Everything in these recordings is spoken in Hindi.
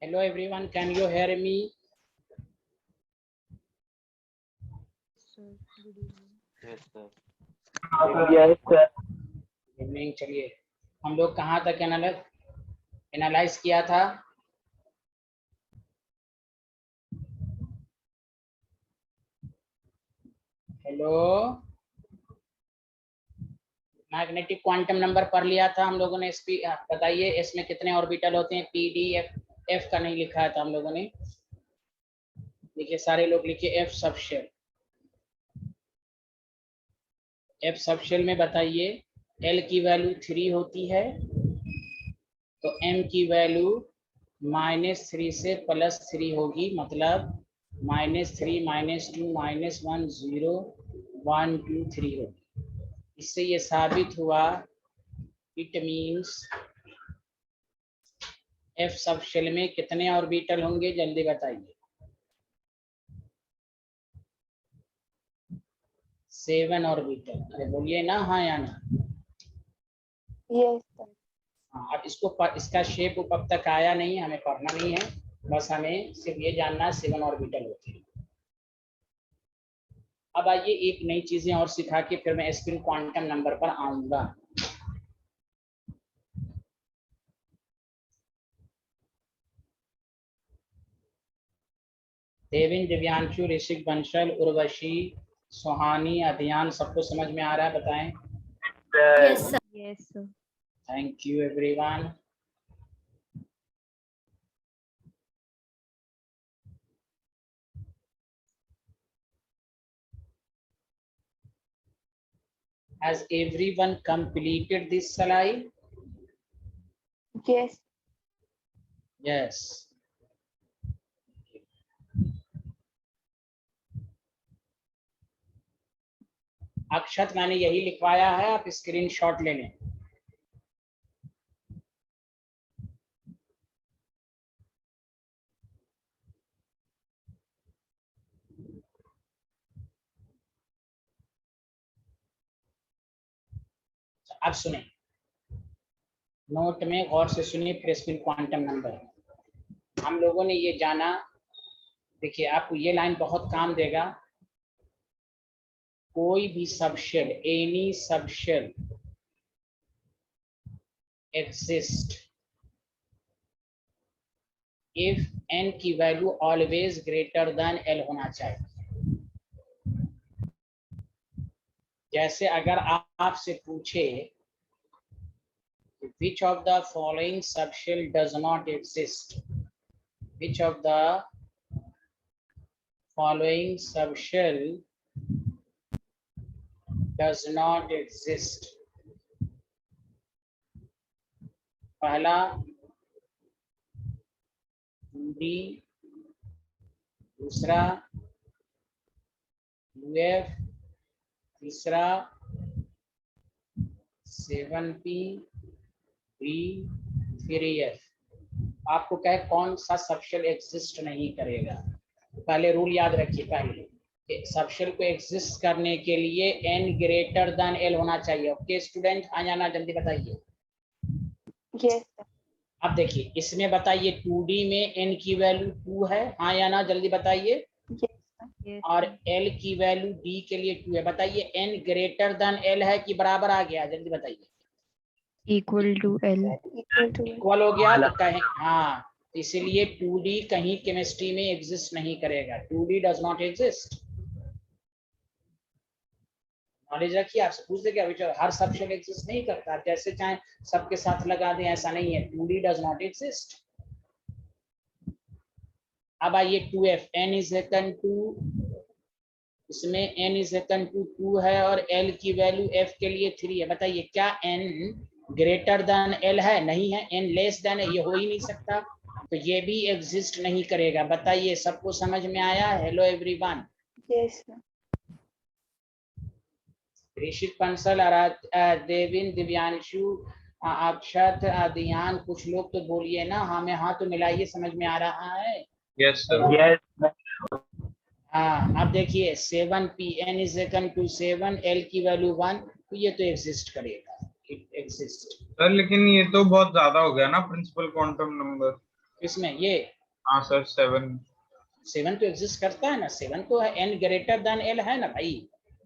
Hello everyone, can you hear me? Sir, good evening. Yes, sir. Yes, sir. Evening. चलिए, हम लोग कहाँ तक एनालाइज किया था? हेलो, मैग्नेटिक क्वांटम नंबर पढ़ लिया था हम लोगों ने। बताइए इसमें कितने ऑर्बिटल होते हैं? P D F. एफ का नहीं लिखा था हम लोगों ने। देखिए सारे लोग लिखिए एफ सबशेल। एफ सबशेल में बताइए एल की वैल्यू 3 होती है, तो एम की वैल्यू -3 से +3 होगी, मतलब -3 -2 -1 0 1 2 3 होगी। इससे ये साबित हुआ, इट मीन्स एफ सबशेल में कितने ऑर्बिटल होंगे? जल्दी बताइए। 7 ऑर्बिटल। अरे बोलिए ना, हाँ या ना? Yes, sir. हाँ, अब इसका शेप अब तक आया नहीं, हमें पढ़ना नहीं है, बस हमें सिर्फ ये जानना है 7 ऑर्बिटल होते हैं। अब आइए एक नई चीजें और सिखा के फिर मैं स्पिन क्वांटम नंबर पर आऊंगा। देविन, दिव्यांशु, ऋषिक, बंशल, उर्वशी, सुहानी, अभियान, सबको समझ में आ रहा है? बताएं। Yes, sir. Yes, sir. Thank you everyone. Has everyone completed this slide? Yes. Yes. अक्षत मैंने यही लिखवाया है, आप स्क्रीनशॉट ले लें। अब सुने, नोट में गौर से सुनिए, फिर स्पिन क्वांटम नंबर। हम लोगों ने ये जाना, देखिए आपको ये लाइन बहुत काम देगा। कोई भी subshell, any subshell exist if n की value always greater than l होना चाहिए। जैसे अगर आपसे पूछे which of the following subshell does not exist, which of the following subshell does not exist, पहला डी, दूसरा यूएफ, तीसरा 7p बी, फिर एफ। आपको कहे कौन सा सबशेल एग्जिस्ट नहीं करेगा, पहले रूल याद रखिए। पहले सबशेल को एग्जिस्ट करने के लिए n ग्रेटर देन l होना चाहिए। ओके स्टूडेंट, हाँ या ना जल्दी बताइए। Yes, sir. अब देखिए इसमें बताइए 2D में n की वैल्यू 2 है, हाँ या ना जल्दी बताइए। Yes, sir. Yes. और l की वैल्यू d के लिए 2 है। बताइए n ग्रेटर देन l है कि बराबर आ गया? जल्दी बताइए। Equal to L. Equal to equal हो गया, तो कहें हाँ, इसीलिए 2D कहीं केमिस्ट्री में एग्जिस्ट नहीं करेगा। 2D does not exist. Knowledge रखिए, आपसे पूछ दे क्या हर सबशेल एग्जिस्ट नहीं करता, जैसे चाहे सबके साथ लगा दें, ऐसा नहीं है। 2D does not exist. अब आइए 2f, n is equal to, इसमें n इज इक्वल टू 2 है और l की वैल्यू f के लिए 3 है। बताइए क्या n ग्रेटर देन l है? नहीं है। n लेस देन है, ये हो ही नहीं सकता, तो ये भी एग्जिस्ट नहीं करेगा। बताइए सबको समझ में आया? Hello everyone. Yes, sir. ऋषिक, पंसल, देविन, दिव्यांशु, अक्षत, ध्यान, कुछ लोग तो बोलिए ना, हाँ में हाँ तो मिलाइए, समझ में आ रहा है? Yes, sir. Yes, sir. हाँ, अब देखिए 7p n is equal to 7, l की वैल्यू 1, तो ये तो एग्जिस्ट करेगा। It exist. सर लेकिन ये तो बहुत ज्यादा हो गया ना प्रिंसिपल क्वांटम नंबर। इसमें ये हाँ सर 7। 7 तो एग्जिस्ट करता है ना, 7 तो है, n ग्रेटर देन l है ना भाई।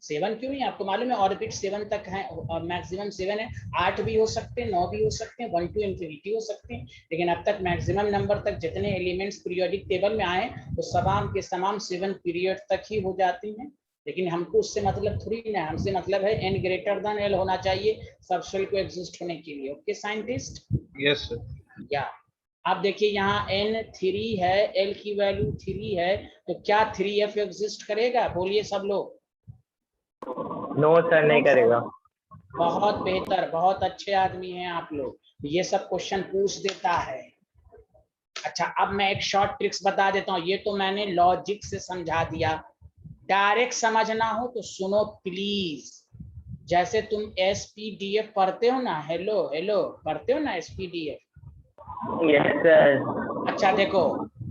7 क्यों नहीं, आपको मालूम है ऑर्बिट 7 तक है और मैक्सिमम 7 है। 8 भी हो सकते हैं, 9 भी हो सकते हैं, 1 to infinity हो सकते हैं, लेकिन अब तक मैक्सिमम नंबर तक जितने एलिमेंट्स पीरियोडिक टेबल में आए वो तमाम के तमाम 7 पीरियड तक ही हो जाती हैं। लेकिन हमको उससे मतलब थोड़ी ना, हमसे मतलब है n ग्रेटर देन l होना चाहिए सब शेल को एग्जिस्ट होने के लिए। Okay scientist? Yes sir. या आप देखिए यहाँ n3 है, l की वैल्यू 3 है, तो क्या 3f एग्जिस्ट करेगा? बोलिए सब लोग। नो सर, नहीं करेगा। बहुत बेहतर, बहुत अच्छे आदमी हैं आप लोग, ये सब क्वेश्चन पूछ देता है। अच्छा अब मैं एक शॉर्ट ट्रिक्स बता देता हूँ, ये तो मैंने लॉजिक से समझा दिया, डायरेक्ट समझना हो तो सुनो प्लीज। जैसे तुम SPDF पढ़ते हो ना, हेलो हेलो पढ़ते हो ना SPDF? Yes sir. अच्छा देखो,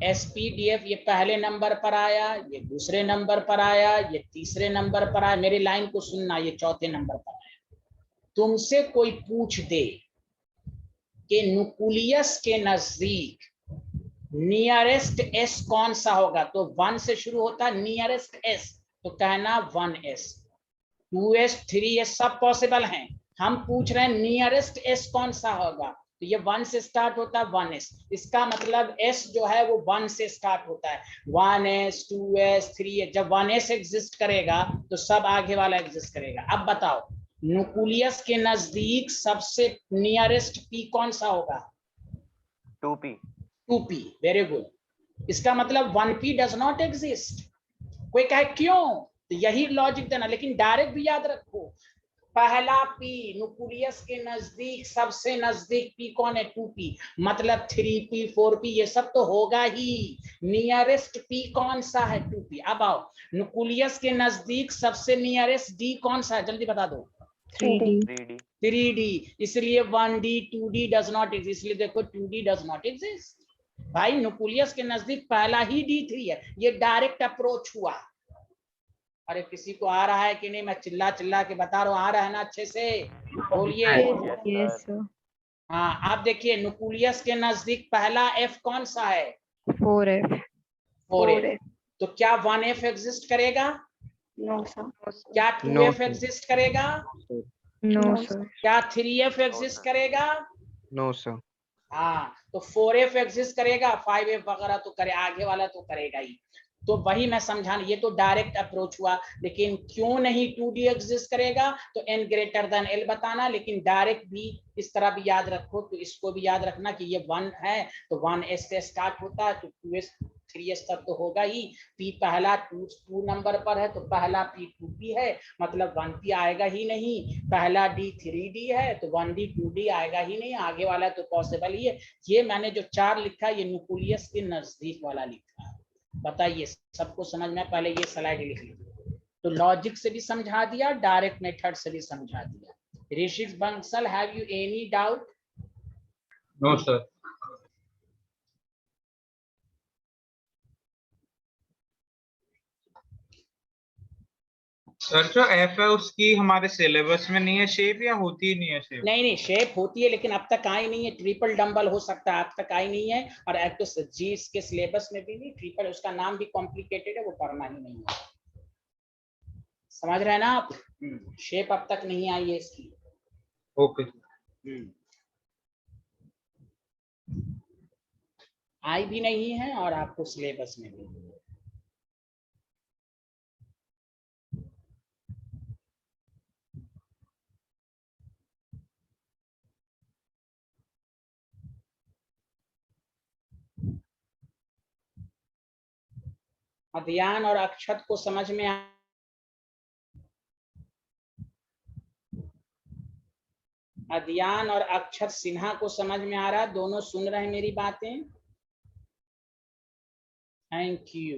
SPDF ये पहले नंबर पर आया, ये दूसरे नंबर पर आया, ये तीसरे नंबर पर आया, मेरी लाइन को सुनना, ये चौथे नंबर पर आया। तुमसे कोई पूछ दे कि न्यूक्लियस के नजदीक नियरेस्ट S कौन सा होगा, तो 1 से शुरू होता है नियरेस्ट S, तो कहना 1S, 2S 3S सब पॉसिबल हैं। हम पूछ रहे हैं नियरेस्ट S कौन सा होगा, तो ये 1 से स्टार्ट होता है 1S, इसका मतलब S जो है वो 1 से स्टार्ट होता है, 1S 2S 3S। जब 1S एग्जिस्ट करेगा तो सब आगे वाला एग्जिस्ट करेगा। अब बताओ न्यूक्लियस के नजदीक सबसे नियरेस्ट P कौन सा होगा? 2p। 2p, very good. इसका मतलब 1p डज नॉट एग्जिस्ट। कोई कहे क्यों, तो यही लॉजिक देना, लेकिन डायरेक्ट भी याद रखो, पहला P न्यूक्लियस के नजदीक सबसे नजदीक P कौन है? 2p, मतलब 3p 4p ये सब तो होगा ही, नियरेस्ट P कौन सा है? 2p। अब आओ न्यूक्लियस के नजदीक सबसे नियरेस्ट D कौन सा है, जल्दी बता दो। 3D 3d। 3D, इसलिए 1D 2D does not exist, इसलिए देखो 2D डज नॉट एग्जिस्ट। भाई न्यूक्लियस के नजदीक पहला ही D3 है, ये डायरेक्ट अप्रोच हुआ। अरे किसी को आ रहा है कि नहीं, मैं चिल्ला चिल्ला के बता रहा हूँ, आ रहा है ना अच्छे से? बोलिए। yes sir हाँ आप देखिए न्यूक्लियस के नजदीक पहला F कौन सा है? 4F 4F। तो क्या 1F एग्जिस्ट करेगा? No, sir. क्या 2F एग्जिस्ट करेगा? no No, sir क्या 3F एग्जिस्ट करेगा? No sir. हाँ तो 4F एग्जिस्ट करेगा, 5F वगैरह तो करे, आगे वाला तो करेगा ही। तो वही मैं समझाना, ये तो डायरेक्ट अप्रोच हुआ, लेकिन क्यों नहीं 2D एग्जिस्ट करेगा, तो n ग्रेटर देन l बताना। लेकिन डायरेक्ट भी इस तरह भी याद रखो, तो इसको भी याद रखना कि ये 1 है तो 1S से स्टार्ट होता है, तो 2S 3S तक तो होगा ही। P पहला 2 नंबर पर है तो पहला P 2P है, मतलब 1P आएगा ही नहीं। पहला D 3D है तो 1D 2D आएगा ही नहीं, आगे वाला तो पॉसिबल ही है। ये मैंने जो 4 लिखा है ये न्यूक्लियस के नजदीक वाला लिखा है। बताइए सबको समझ में? पहले ये स्लाइड लिख लीजिए। तो लॉजिक से भी समझा दिया, डायरेक्ट मेथड से भी समझा दिया। Rishik Bansal, have you any doubt? No sir. Sir जो एफ है उसकी हमारे सिलेबस में नहीं है शेप, या होती ही नहीं है शेप? नहीं नहीं, शेप होती है लेकिन अब तक आई नहीं है। ट्रिपल डंबल हो सकता है, अब तक आई नहीं है। और एक तो जी इसके सिलेबस में भी नहीं, ट्रिपल उसका नाम भी कॉम्प्लिकेटेड है, वो पढ़ना ही नहीं है। समझ रहे हैं ना आप? शेप अब तक नहीं आई है इसकी। ओके। आई भी नहीं है और आपको सिलेबस में भी नहीं है। अध्यान और अक्षत को समझ में अध्यान और अक्षत सिन्हा को समझ में आ रहा? दोनों सुन रहे हैं मेरी बातें? Thank you.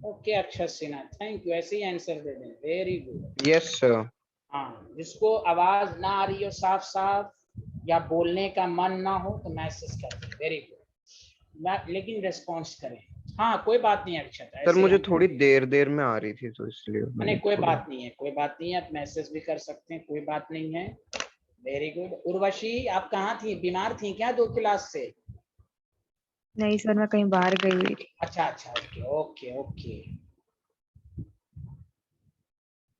Okay Akshat Sinha, thank you, ऐसे ही आंसर दे दें। Very good. Yes sir. हाँ, जिसको आवाज ना आ रही हो साफ साफ या बोलने का मन ना हो तो मैसेज कर दें। वेरी गुड, लेकिन रेस्पॉन्स करें। हाँ कोई बात नहीं अक्षत, सर मुझे थोड़ी देर में आ रही थी तो इसलिए नहीं कोई बात नहीं है, कोई बात नहीं है, आप मैसेज भी कर सकते हैं, कोई बात नहीं है। Very good. उर्वशी आप कहाँ थी, बीमार थी क्या 2 क्लास से? नहीं सर, मैं कहीं बाहर गई हुई थी। अच्छा अच्छा, ओके ओके ओके।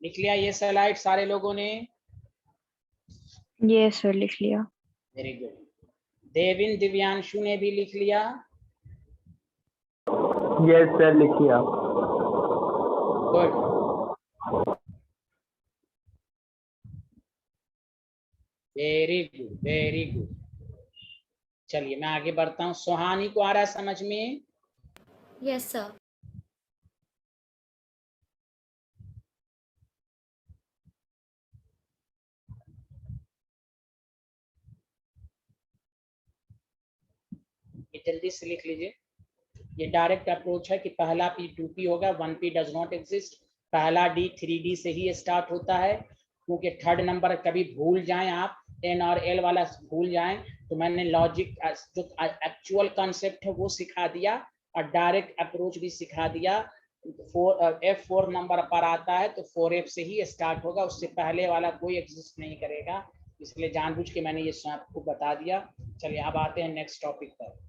लिख लिया ये स्लाइड सारे लोगों ने? ये सर लिख लिया। Very good. देविन दिव्यांशु ने भी लिख लिया? यस सर, लिखिए। Good. Very good very good. चलिए मैं आगे बढ़ता हूँ। सुहानी को आ रहा है समझ में? Yes sir. ये जल्दी से लिख लीजिए। ये डायरेक्ट अप्रोच है कि पहला P 2P होगा, 1P डज नॉट एग्जिस्ट। पहला D 3D से ही स्टार्ट होता है, क्योंकि थर्ड नंबर कभी भूल जाएं आप, N और L वाला भूल जाएं, तो मैंने लॉजिक जो एक्चुअल कॉन्सेप्ट है वो सिखा दिया और डायरेक्ट अप्रोच भी सिखा दिया। F4 नंबर पर आता है तो 4F से ही स्टार्ट होगा, उससे पहले वाला कोई एग्जिस्ट नहीं करेगा, इसलिए जानबूझ के मैंने ये आपको बता दिया। चलिए अब आते हैं नेक्स्ट टॉपिक पर।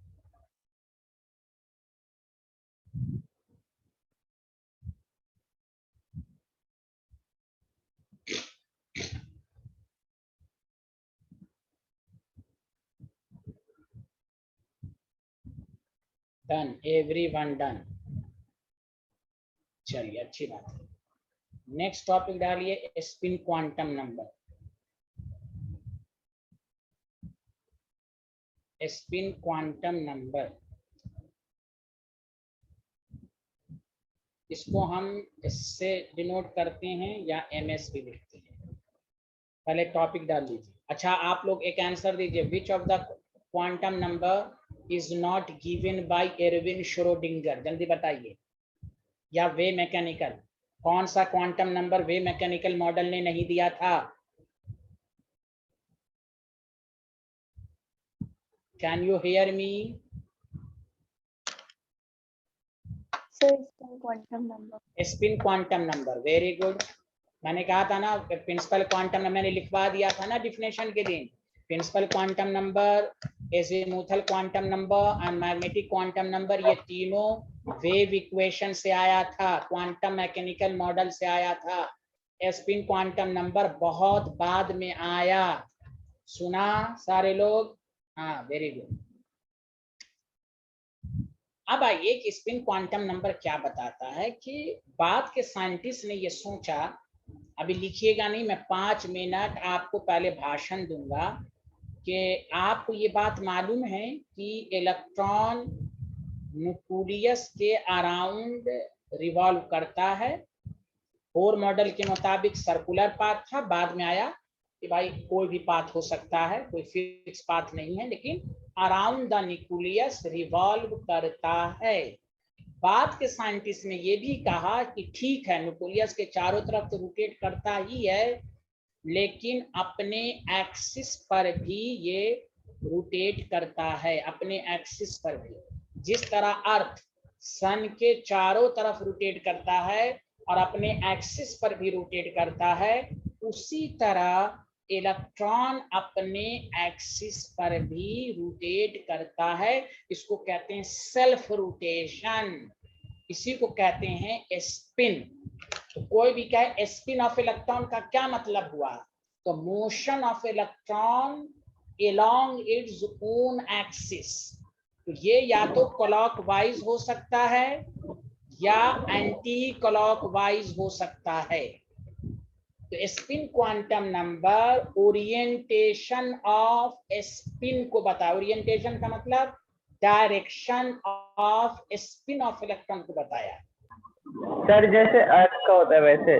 Done, everyone done. चलिए अच्छी बात है। नेक्स्ट टॉपिक डालिए, spin quantum number. Spin quantum number, इसको हम इससे डिनोट करते हैं या MS भी लिखते हैं? पहले टॉपिक डाल दीजिए। अच्छा आप लोग एक आंसर दीजिए, which of the quantum number is not given by Erwin Schrodinger? जल्दी बताइए। या वे मैकेनिकल, कौन सा quantum number wave mechanical model ने नहीं दिया था? Can you hear me? Sir spin quantum number. Spin quantum number, very good. मैंने कहा था ना प्रिंसिपल क्वांटम नंबर, मैंने लिखवा दिया था ना डिफिनेशन के दिन। Principal quantum number, azimuthal quantum number and magnetic quantum number, ये तीनों वेव इक्वेशन से आया था, क्वांटम मैकेनिकल मॉडल से आया था। स्पिन क्वांटम नंबर बहुत बाद में आया। सुना सारे लोग? हाँ वेरी गुड। अब आइए कि स्पिन क्वांटम नंबर क्या बताता है। कि बाद के साइंटिस्ट ने ये सोचा, अभी लिखिएगा नहीं, मैं 5 मिनट आपको पहले भाषण दूंगा, कि आपको ये बात मालूम है कि इलेक्ट्रॉन न्यूक्लियस के अराउंड रिवॉल्व करता है। बोर मॉडल के मुताबिक सर्कुलर पाथ था, बाद में आया कि भाई कोई भी पाथ हो सकता है, कोई फिक्स पाथ नहीं है, लेकिन अराउंड द न्यूक्लियस रिवॉल्व करता है। बाद के साइंटिस्ट ने ये भी कहा कि ठीक है न्यूक्लियस के चारों तरफ तो रोटेट करता ही है, लेकिन अपने एक्सिस पर भी ये रोटेट करता है, अपने एक्सिस पर भी। जिस तरह अर्थ सन के चारों तरफ रोटेट करता है और अपने एक्सिस पर भी रोटेट करता है, उसी तरह इलेक्ट्रॉन अपने एक्सिस पर भी रोटेट करता है। इसको कहते हैं सेल्फ रोटेशन, इसी को कहते हैं स्पिन। तो कोई भी कहे स्पिन ऑफ इलेक्ट्रॉन का क्या मतलब हुआ, तो motion of electron along its own axis। तो ये या तो क्लॉकवाइज हो सकता है या एंटी क्लॉकवाइज हो सकता है। तो spin quantum number orientation off spin को बता, ओरिएंटेशन का मतलब direction off spin off electron को बताया। सर जैसे अर्थ का होता है वैसे?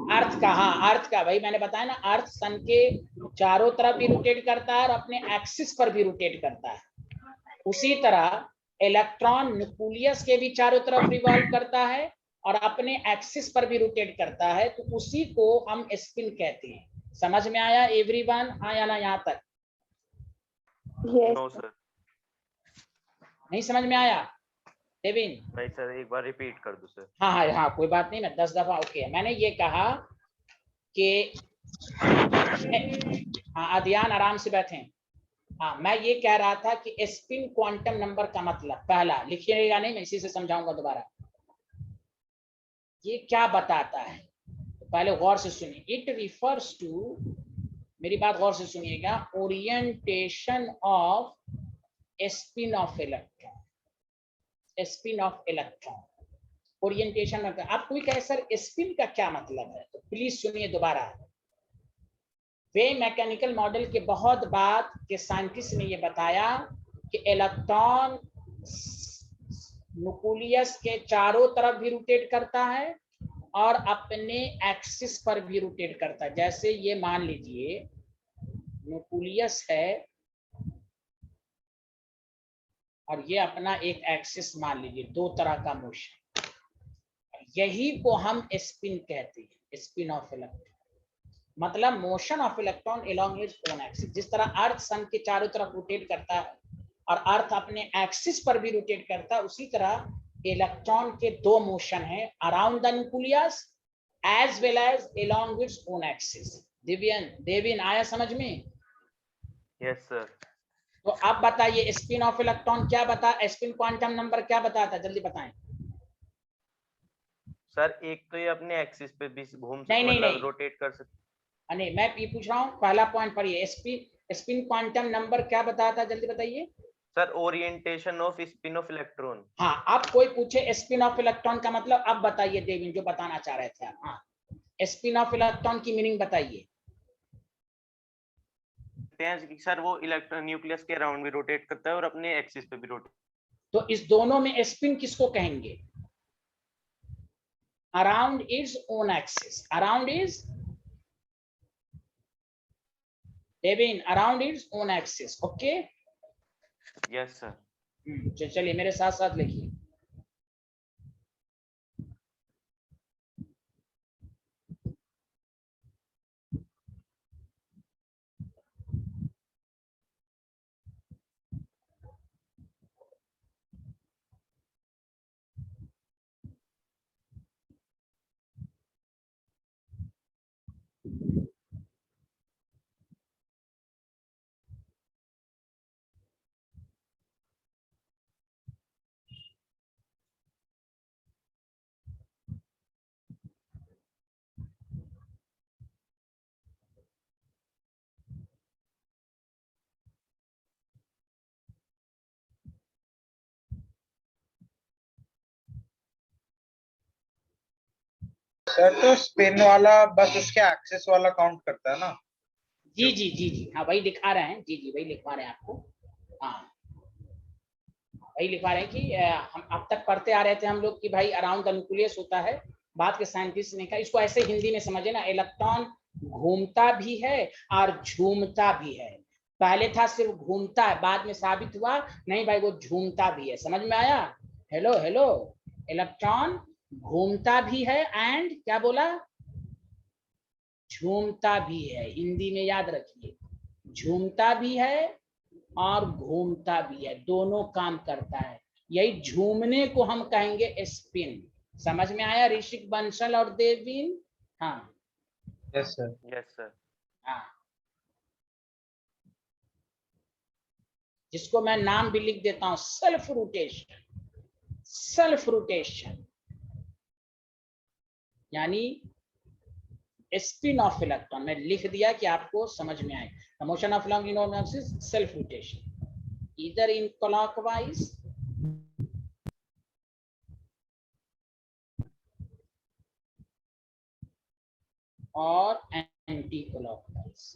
अर्थ का, हाँ अर्थ का, भाई मैंने बताया ना, अर्थ सन के चारों तरफ भी रोटेट करता है और अपने एक्सिस पर भी रोटेट करता है। उसी तरह इलेक्ट्रॉन न्यूक्लियस के भी चारों तरफ रिवॉल्व करता है और अपने एक्सिस पर भी रोटेट करता है, तो उसी को हम स्पिन कहते हैं। समझ में आया एवरीवन? हाँ या ना यहाँ तक? Yes sir. नहीं समझ में आया देविन? भाई सर एक बार रिपीट कर दो सर। हाँ हाँ हाँ कोई बात नहीं, मैं 10 दफा ओके। मैंने ये कहा कि हाँ अध्यान आराम से बैठें। हाँ, मैं ये कह रहा था कि स्पिन क्वांटम नंबर का मतलब, पहला लिखिएगा नहीं, मैं इसी से समझाऊंगा दोबारा। ये क्या बताता है, तो पहले गौर से सुनिए। इट रिफर्स टू, मेरी बात गौर से सुनिएगा, orientation off spin off electron, spin off electron, orientation. आप कोई कहे सर स्पिन का क्या मतलब है, तो प्लीज सुनिए दोबारा। वे मैकेनिकल मॉडल के बहुत बाद के साइंटिस्ट ने ये बताया कि इलेक्ट्रॉन न्यूक्लियस के चारों तरफ भी रोटेट करता है और अपने एक्सिस पर भी रोटेट करता है। जैसे ये मान लीजिए न्यूक्लियस है और ये अपना एक एक्सिस मान लीजिए, दो तरह का मोशन, यही को हम स्पिन कहते हैं, स्पिन ऑफ इलेक्ट्रॉन। मतलब motion of electron along its own axis. जिस तरह अर्थ सन के चारों तरफ रोटेट करता है और अर्थ अपने एक्सिस पर भी रोटेट करता है, उसी तरह इलेक्ट्रॉन के दो मोशन है, around the nucleus as well as along its own axis. देविन आया समझ में? Yes sir. तो अब बताइए स्पिन ऑफ इलेक्ट्रॉन क्या बता, स्पिन क्वांटम नंबर क्या बताता, जल्दी बताएं। सर एक तो ये अपने एक्सिस पे भी घूम नहीं, सकता, नहीं। रोटेट कर सकता। नहीं, मैं ये पूछ रहा हूँ, पहला पॉइंट पढ़िए, स्पिन क्वांटम नंबर क्या बताता, जल्दी बताइए। Sir orientation off spin off electron. हाँ, अब कोई पूछे स्पिन ऑफ इलेक्ट्रॉन का मतलब, अब बताइए देविन जो बताना चाह रहे थे आप। हाँ, स्पिन ऑफ इलेक्ट्रॉन की मीनिंग बताइए। सर वो इलेक्ट्रॉन न्यूक्लियस के अराउंड भी रोटेट करता है और अपने एक्सिस पे भी रोटेट। तो इस दोनों में स्पिन किसको कहेंगे? Around is own axis, around is Devin, around is own axis. Okay, yes sir. चलिए मेरे साथ साथ लिखिए। सर तो स्पिन वाला बस उसके एक्सिस वाला काउंट करता है ना? जी जी जी जी, हाँ वही लिखा रहे हैं, जी जी वही लिखवा रहे हैं आपको। हाँ, वही लिखवा रहे हैं कि हम अब तक पढ़ते आ रहे थे हम लोग कि भाई अराउंड द न्यूक्लियस होता है। बाद के साइंटिस्ट ने कहा, इसको ऐसे हिंदी में समझे ना, इलेक्ट्रॉन घूमता भी है और झूमता भी है। पहले था सिर्फ घूमता है, बाद में साबित हुआ नहीं भाई वो झूमता भी है। समझ में आया? हेलो हेलो, इलेक्ट्रॉन घूमता भी है एंड क्या बोला, झूमता भी है। हिंदी में याद रखिए, झूमता भी है और घूमता भी है, दोनों काम करता है। यही झूमने को हम कहेंगे स्पिन। समझ में आया ऋषिक, बंसल और देविन? हाँ यस सर। Yes sir. हाँ, जिसको मैं नाम भी लिख देता हूं, सेल्फ रोटेशन। सेल्फ रोटेशन यानी स्पिन ऑफ इलेक्ट्रॉन, मैं लिख दिया कि आपको समझ में आए। Motion of electron self rotation इधर इन क्लॉकवाइज और एंटी क्लॉकवाइज।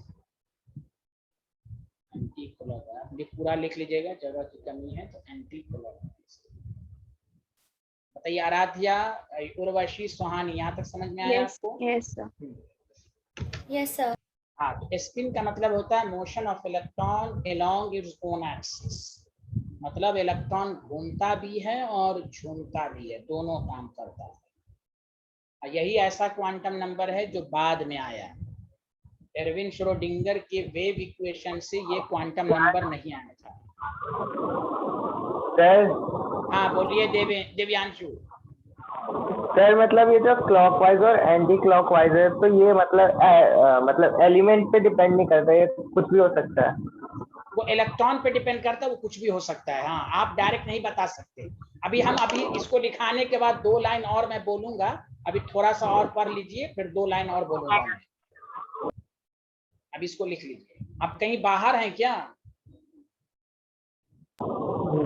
एंटी क्लॉकवाइज पूरा लिख लीजिएगा, जगह की कमी है तो एंटी क्लॉकवाइज। बताइए आराध्या, उर्वशी, सुहानी, यहाँ तक समझ में आया आपको? Yes sir. Yes, sir. हाँ, तो स्पिन का मतलब होता है motion of electron along its own axis. मतलब इलेक्ट्रॉन घूमता भी है और झूमता भी है, दोनों काम करता है। यही ऐसा क्वांटम नंबर है जो बाद में आया। एरविन श्रोडिंगर के वेव इक्वेशन से ये क्वांटम नंबर नहीं आया था। सर हाँ बोलिए देव्यांशु। सर मतलब ये जो क्लॉकवाइज और एंटी क्लॉकवाइज है तो ये मतलब एलिमेंट पे डिपेंड नहीं करता, ये कुछ भी हो सकता है। वो इलेक्ट्रॉन पे डिपेंड करता है, वो कुछ भी हो सकता है। हाँ, आप डायरेक्ट नहीं बता सकते। अभी इसको लिखाने के बाद 2 लाइन और मैं बोलूंगा, अभी थोड़ा सा और पढ़ लीजिए, फिर 2 लाइन और बोलूंगा मैं। अब इसको लिख लीजिए। आप कहीं बाहर हैं क्या?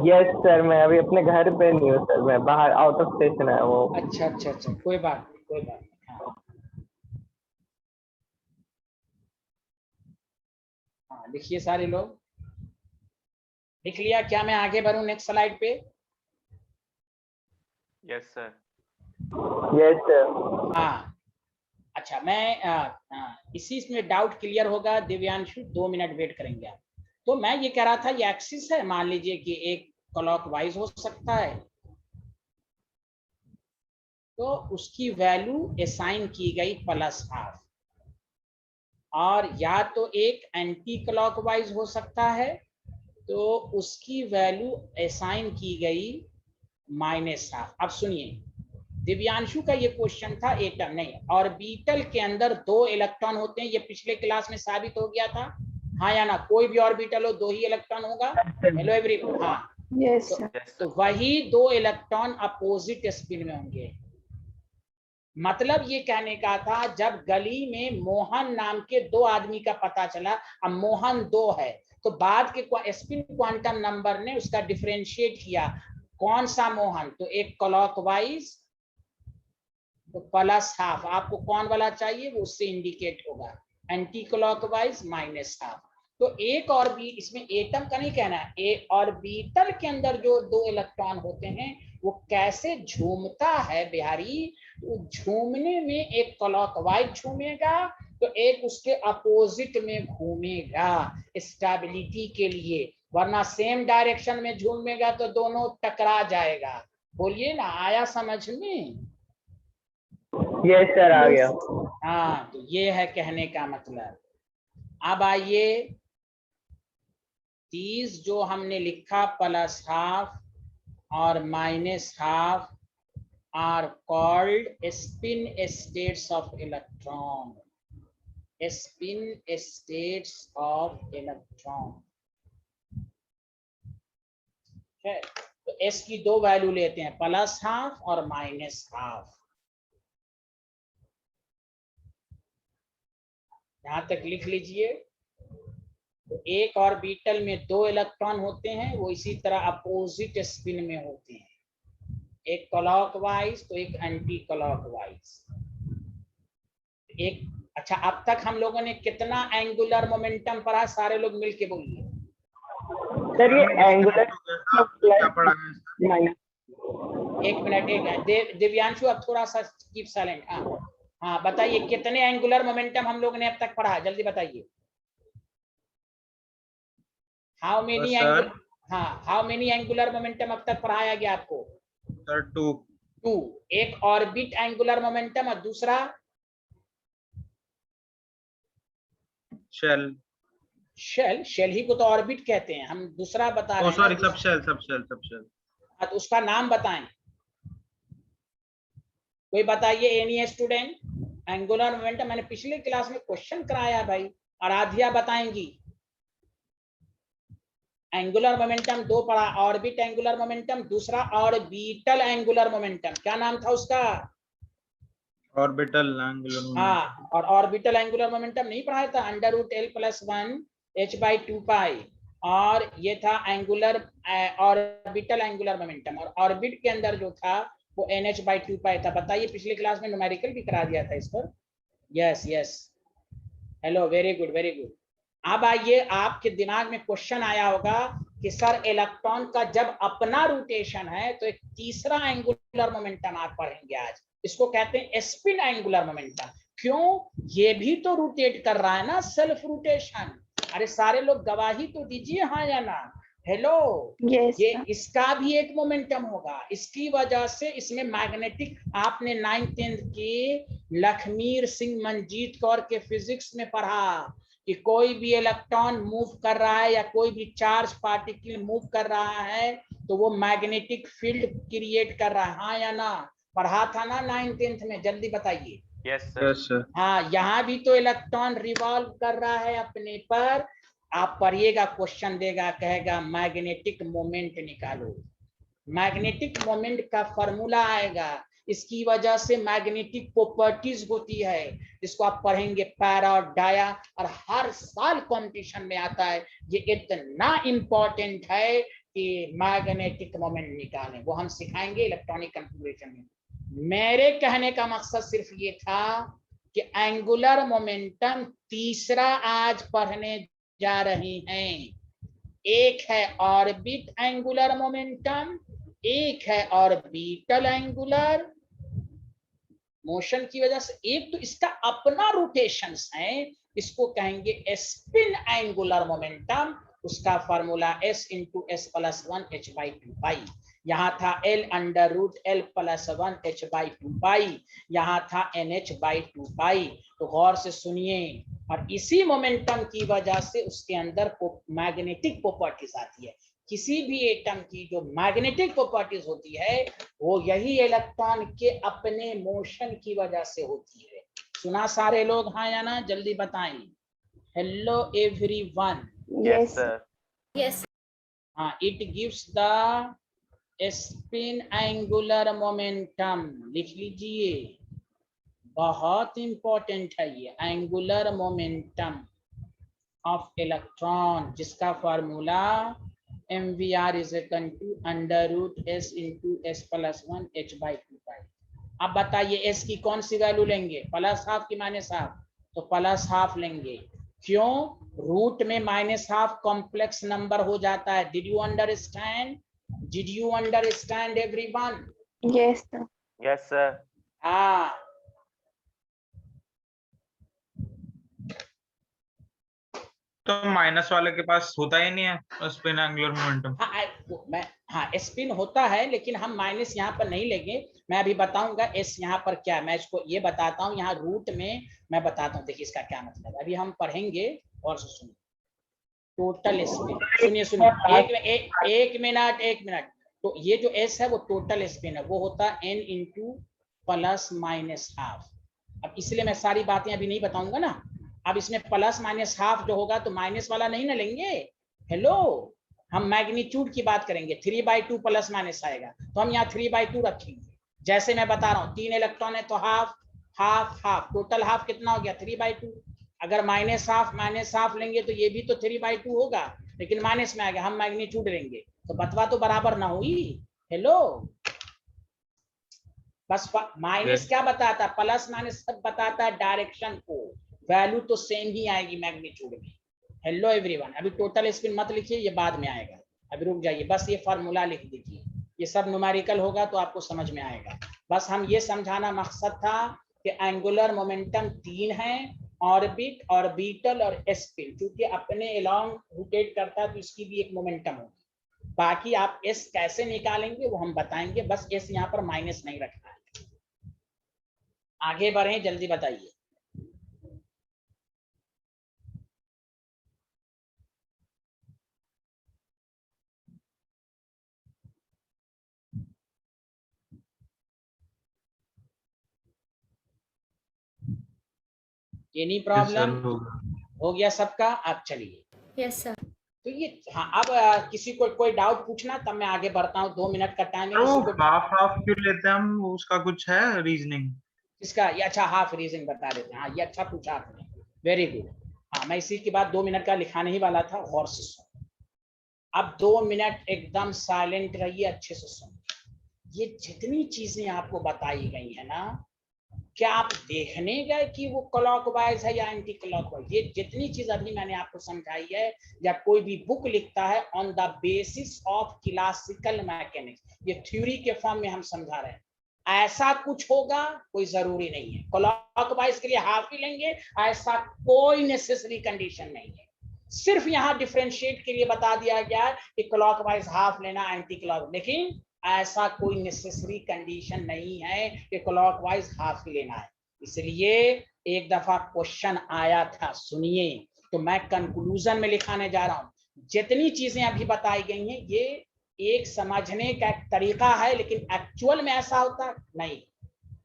यस सर, मैं अभी अपने घर पे नहीं हूँ सर, मैं बाहर आउट ऑफ स्टेशन है वो। अच्छा, कोई बात नहीं। हाँ, हाँ, लिखिए सारे लोग। लिख लिया क्या? मैं आगे बढ़ूं नेक्स्ट स्लाइड पे? Yes sir. Yes sir. हाँ, अच्छा, मैं इसी में डाउट क्लियर होगा। दिव्यांशु 2 मिनट वेट करेंगे आप। तो मैं ये कह रहा था, ये एक्सिस है, मान लीजिए कि एक क्लॉकवाइज हो सकता है, तो उसकी वैल्यू असाइन की गई +½ और या तो एक एंटी क्लॉकवाइज हो सकता है, तो उसकी वैल्यू असाइन की गई -½ अब सुनिए, दिव्यांशु का ये क्वेश्चन था एटम नहीं, ऑर्बिटल के अंदर 2 इलेक्ट्रॉन होते हैं, ये पिछले क्लास में साबित हो गया था, हाँ या ना? कोई भी ऑर्बिटल हो 2 ही इलेक्ट्रॉन होगा। Hello everyone. हाँ, Yes, sir. तो वही 2 इलेक्ट्रॉन अपोजिट स्पिन में होंगे। मतलब ये कहने का था, जब गली में मोहन नाम के 2 आदमी का पता चला, अब मोहन 2 है, तो बाद के स्पिन क्वांटम नंबर ने उसका डिफरेंशिएट किया। कौन सा मोहन? तो एक क्लॉकवाइज, तो +½ आपको कौन वाला चाहिए वो उससे इंडिकेट होगा, एंटी क्लॉकवाइज -½ तो एक और भी इसमें एटम का नहीं कहना है, ऑर्बिटल के अंदर जो 2 इलेक्ट्रॉन होते हैं वो कैसे झूमता है बिहारी, वो झूमने में एक क्लॉकवाइज झूमेगा तो एक उसके अपोजिट में घूमेगा स्टेबिलिटी के लिए, वरना सेम डायरेक्शन में झूमेगा तो दोनों टकरा जाएगा। बोलिए ना, आया समझ में? यस सर, आ गया। हाँ, तो ये है कहने का मतलब। अब आइए, 30 जो हमने लिखा +½ और -½ are called spin states of electron. Spin states of electron. है, तो s की 2 वैल्यू लेते हैं, +½ और -½ यहां तक लिख लीजिए। तो एक ऑर्बिटल में 2 इलेक्ट्रॉन होते हैं, वो इसी तरह अपोजिट स्पिन में होते हैं, एक क्लॉकवाइज तो एक एंटी क्लॉकवाइज। एक अच्छा, अब तक हम लोगों ने कितना एंगुलर मोमेंटम पढ़ा? सारे लोग मिलके बोलिए। सर ये एंगुलर क्या पढ़ा है? 1 मिनट, दिव्यांशु अब थोड़ा सा कीप साइलेंट। हाँ, बताइए कितने एंगुलर मोमेंटम हम लोग ने अब तक पढ़ा, जल्दी बताइए। हाउ मेनी एंगुलर, हाँ, हाउ मेनी एंगुलर मोमेंटम अब तक पढ़ाया गया आपको? सर 2। एक ऑर्बिट एंगुलर मोमेंटम और दूसरा शेल ही को तो ऑर्बिट कहते हैं, हम दूसरा बता रहे हैं। Sorry, subshell. हाँ, तो उसका नाम बताएं, कोई बताइए, एनी स्टूडेंट? एंगुलर मोमेंटम मैंने पिछले क्लास में क्वेश्चन कराया भाई, आराध्या बताएंगी। एंगुलर मोमेंटम 2 पढ़ा, ऑर्बिट एंगुलर मोमेंटम, दूसरा ऑर्बिटल एंगुलर मोमेंटम, क्या नाम था उसका? Orbital angular momentum. हाँ, और ऑर्बिटल एंगुलर मोमेंटम नहीं पढ़ाया था? √L+1 h/2π, और ये था एंगुलर ऑर्बिटल एंगुलर मोमेंटम, और ऑर्बिट के अंदर जो था वो NH/2π था। बताइए, पिछले क्लास में न्यूमेरिकल भी करा दिया था इस पर। Yes, hello, very good. अब आइए, आपके दिमाग में क्वेश्चन आया होगा कि सर इलेक्ट्रॉन का जब अपना रोटेशन है तो एक तीसरा एंगुलर मोमेंटम आप पढ़ेंगे आज, इसको कहते हैं स्पिन एंगुलर मोमेंटम। क्यों? ये भी तो रोटेट कर रहा है ना, सेल्फ रोटेशन। अरे सारे लोग गवाही तो दीजिए, हाँ या ना? हेलो, Yes, ये sir. इसका भी एक मोमेंटम होगा, इसकी वजह से इसमें मैग्नेटिक, आपने 9th 10th के लखमीर सिंह मंजीत कौर के फिजिक्स में पढ़ा कि कोई भी इलेक्ट्रॉन मूव कर रहा है या कोई भी चार्ज पार्टिकल मूव कर रहा है तो वो मैग्नेटिक फील्ड क्रिएट कर रहा है, हाँ या ना? पढ़ा था ना 9th 10th में? जल्दी बताइए। Yes sir. हाँ, यहाँ भी तो इलेक्ट्रॉन रिवॉल्व कर रहा है अपने पर, आप पढ़िएगा, क्वेश्चन देगा, कहेगा मैग्नेटिक मोमेंट निकालो। मैग्नेटिक मोमेंट का फॉर्मूला आएगा, इसकी वजह से मैग्नेटिक प्रॉपर्टीज होती है, जिसको आप पढ़ेंगे पैरा और डाया, और हर साल कंपटीशन में आता है। ये इतना इंपॉर्टेंट है कि मैग्नेटिक मोमेंट निकालें, वो हम सिखाएंगे इलेक्ट्रॉनिक कॉन्फ़िगरेशन में। मेरे कहने का मकसद सिर्फ ये था कि एंगुलर मोमेंटम तीसरा आज पढ़ने जा रहे हैं। एक है ऑर्बिट एंगुलर मोमेंटम, एक है ऑर्बिटल एंगुलर मोशन की वजह से, एक तो इसका अपना रोटेशंस है, इसको कहेंगे स्पिन एंगुलर मोमेंटम। उसका formula s into s plus 1 h by 2 पाई। यहाँ था L under root L plus 1 h by 2 पाई, यहाँ था NH बाई 2 पाई। तो गौर से सुनिए, और इसी मोमेंटम की वजह से उसके अंदर मैग्नेटिक प्रॉपर्टीज आती है। किसी भी एटम की जो मैग्नेटिक प्रॉपर्टीज होती है, वो यही इलेक्ट्रॉन के अपने मोशन की वजह से होती है। सुना सारे लोग, हाँ या ना? जल्दी बताएं। Hello everyone. Yes sir. Yes. हाँ, it gives the spin angular momentum. लिख लीजिए, बहुत इंपॉर्टेंट है ये, एंगुलर मोमेंटम ऑफ इलेक्ट्रॉन, जिसका formula mvr is equal to under root s into s plus 1 h by 2 पाई। अब बताइए s की कौन सी वैल्यू लेंगे, प्लस हाफ की माइनस हाफ? तो प्लस हाफ लेंगे। क्यों? रूट में माइनस हाफ कॉम्प्लेक्स नंबर हो जाता है। Did you understand? Did you understand everyone? Yes, sir. Yes sir. हाँ, तो माइनस वाले के पास होता ही नहीं है स्पिन एंगुलर मोमेंटम। हाँ स्पिन होता है, लेकिन हम माइनस यहाँ पर नहीं लेंगे। मैं अभी बताऊंगा एस यहाँ पर क्या, मैं इसको ये बताता हूँ। यहाँ रूट में मैं बताता हूँ, देखिए इसका क्या मतलब है, अभी हम पढ़ेंगे। और सुनिए, टोटल स्पिन, सुनिए एक मिनट। तो ये जो एस है वो टोटल स्पिन है, वो होता है n into plus minus half. अब इसलिए मैं सारी बातें अभी नहीं बताऊंगा ना। अब इसमें प्लस माइनस हाफ जो होगा, तो माइनस वाला नहीं ना लेंगे। हेलो, हम मैग्नीट्यूड की बात करेंगे। 3/2 प्लस माइनस आएगा, तो हम यहाँ 3/2 रखेंगे। जैसे मैं बता रहा हूँ, 3 इलेक्ट्रॉन है तो half half half, total half कितना हो गया? 3/2। अगर माइनस हाफ लेंगे तो ये भी तो 3/2 होगा, लेकिन माइनस में आ गया, हम मैग्नीट्यूड लेंगे, तो बतवा तो बराबर ना हुई। हेलो, बस माइनस क्या बताता है? प्लस माइनस सब बताता है डायरेक्शन को, वैल्यू तो सेम ही आएगी मैग्नीट्यूड में। हेलो एवरीवन, अभी टोटल स्पिन मत लिखिए, ये बाद में आएगा, अभी रुक जाइए, बस ये फार्मूला लिख दीजिए। ये सब न्यूमेरिकल होगा तो आपको समझ में आएगा। बस हम ये समझाना मकसद था कि एंगुलर मोमेंटम 3 है, ऑर्बिट, ऑर्बिटल और स्पिन। क्योंकि अपने अलोंग रोटेट करता है तो इसकी भी एक मोमेंटम होगी। बाकी आप एस कैसे निकालेंगे वो हम बताएंगे, बस एस यहाँ पर माइनस नहीं रखना है। आगे बढ़े, जल्दी बताइए। Any problem? हो गया सबका? आप चलिए। Yes, sir. तो ये, हाँ, अब किसी को कोई डाउट पूछना तब मैं आगे बढ़ता हूँ। 2 मिनट का टाइम है। किसी को हाफ हाफ क्यों लेते हैं हम, उसका कुछ है रीजनिंग इसका? ये अच्छा, हाफ रीजन बता देते हैं। हाँ, ये अच्छा पूछा आपने, वेरी गुड। हाँ, मैं इसी के बाद 2 मिनट का लिखाने ही वाला था, गौर से सुनो। अब 2 मिनट एकदम साइलेंट रहिए, अच्छे से सुनो। ये जितनी चीजें आपको बताई गई है ना, क्या आप देखने गए कि वो क्लॉकवाइज है या एंटी क्लॉकवाइज? ये जितनी चीज अभी मैंने आपको समझाई है, या कोई भी बुक लिखता है on the basis of classical mechanics, ये थ्योरी के फॉर्म में हम समझा रहे हैं। ऐसा कुछ होगा कोई जरूरी नहीं है। क्लॉकवाइज के लिए हाफ ही लेंगे, ऐसा कोई नेसेसरी कंडीशन नहीं है। सिर्फ यहाँ डिफरेंशिएट के लिए बता दिया गया है कि क्लॉकवाइज हाफ लेना, एंटी क्लॉक, लेकिन ऐसा कोई नेसेसरी कंडीशन नहीं है कि क्लॉकवाइज हाफ ही लेना है। इसलिए एक दफा क्वेश्चन आया था, सुनिए, तो मैं कंक्लूजन में लिखाने जा रहा हूं। जितनी चीजें अभी बताई गई हैं, ये एक समझने का एक तरीका है, लेकिन एक्चुअल में ऐसा होता नहीं।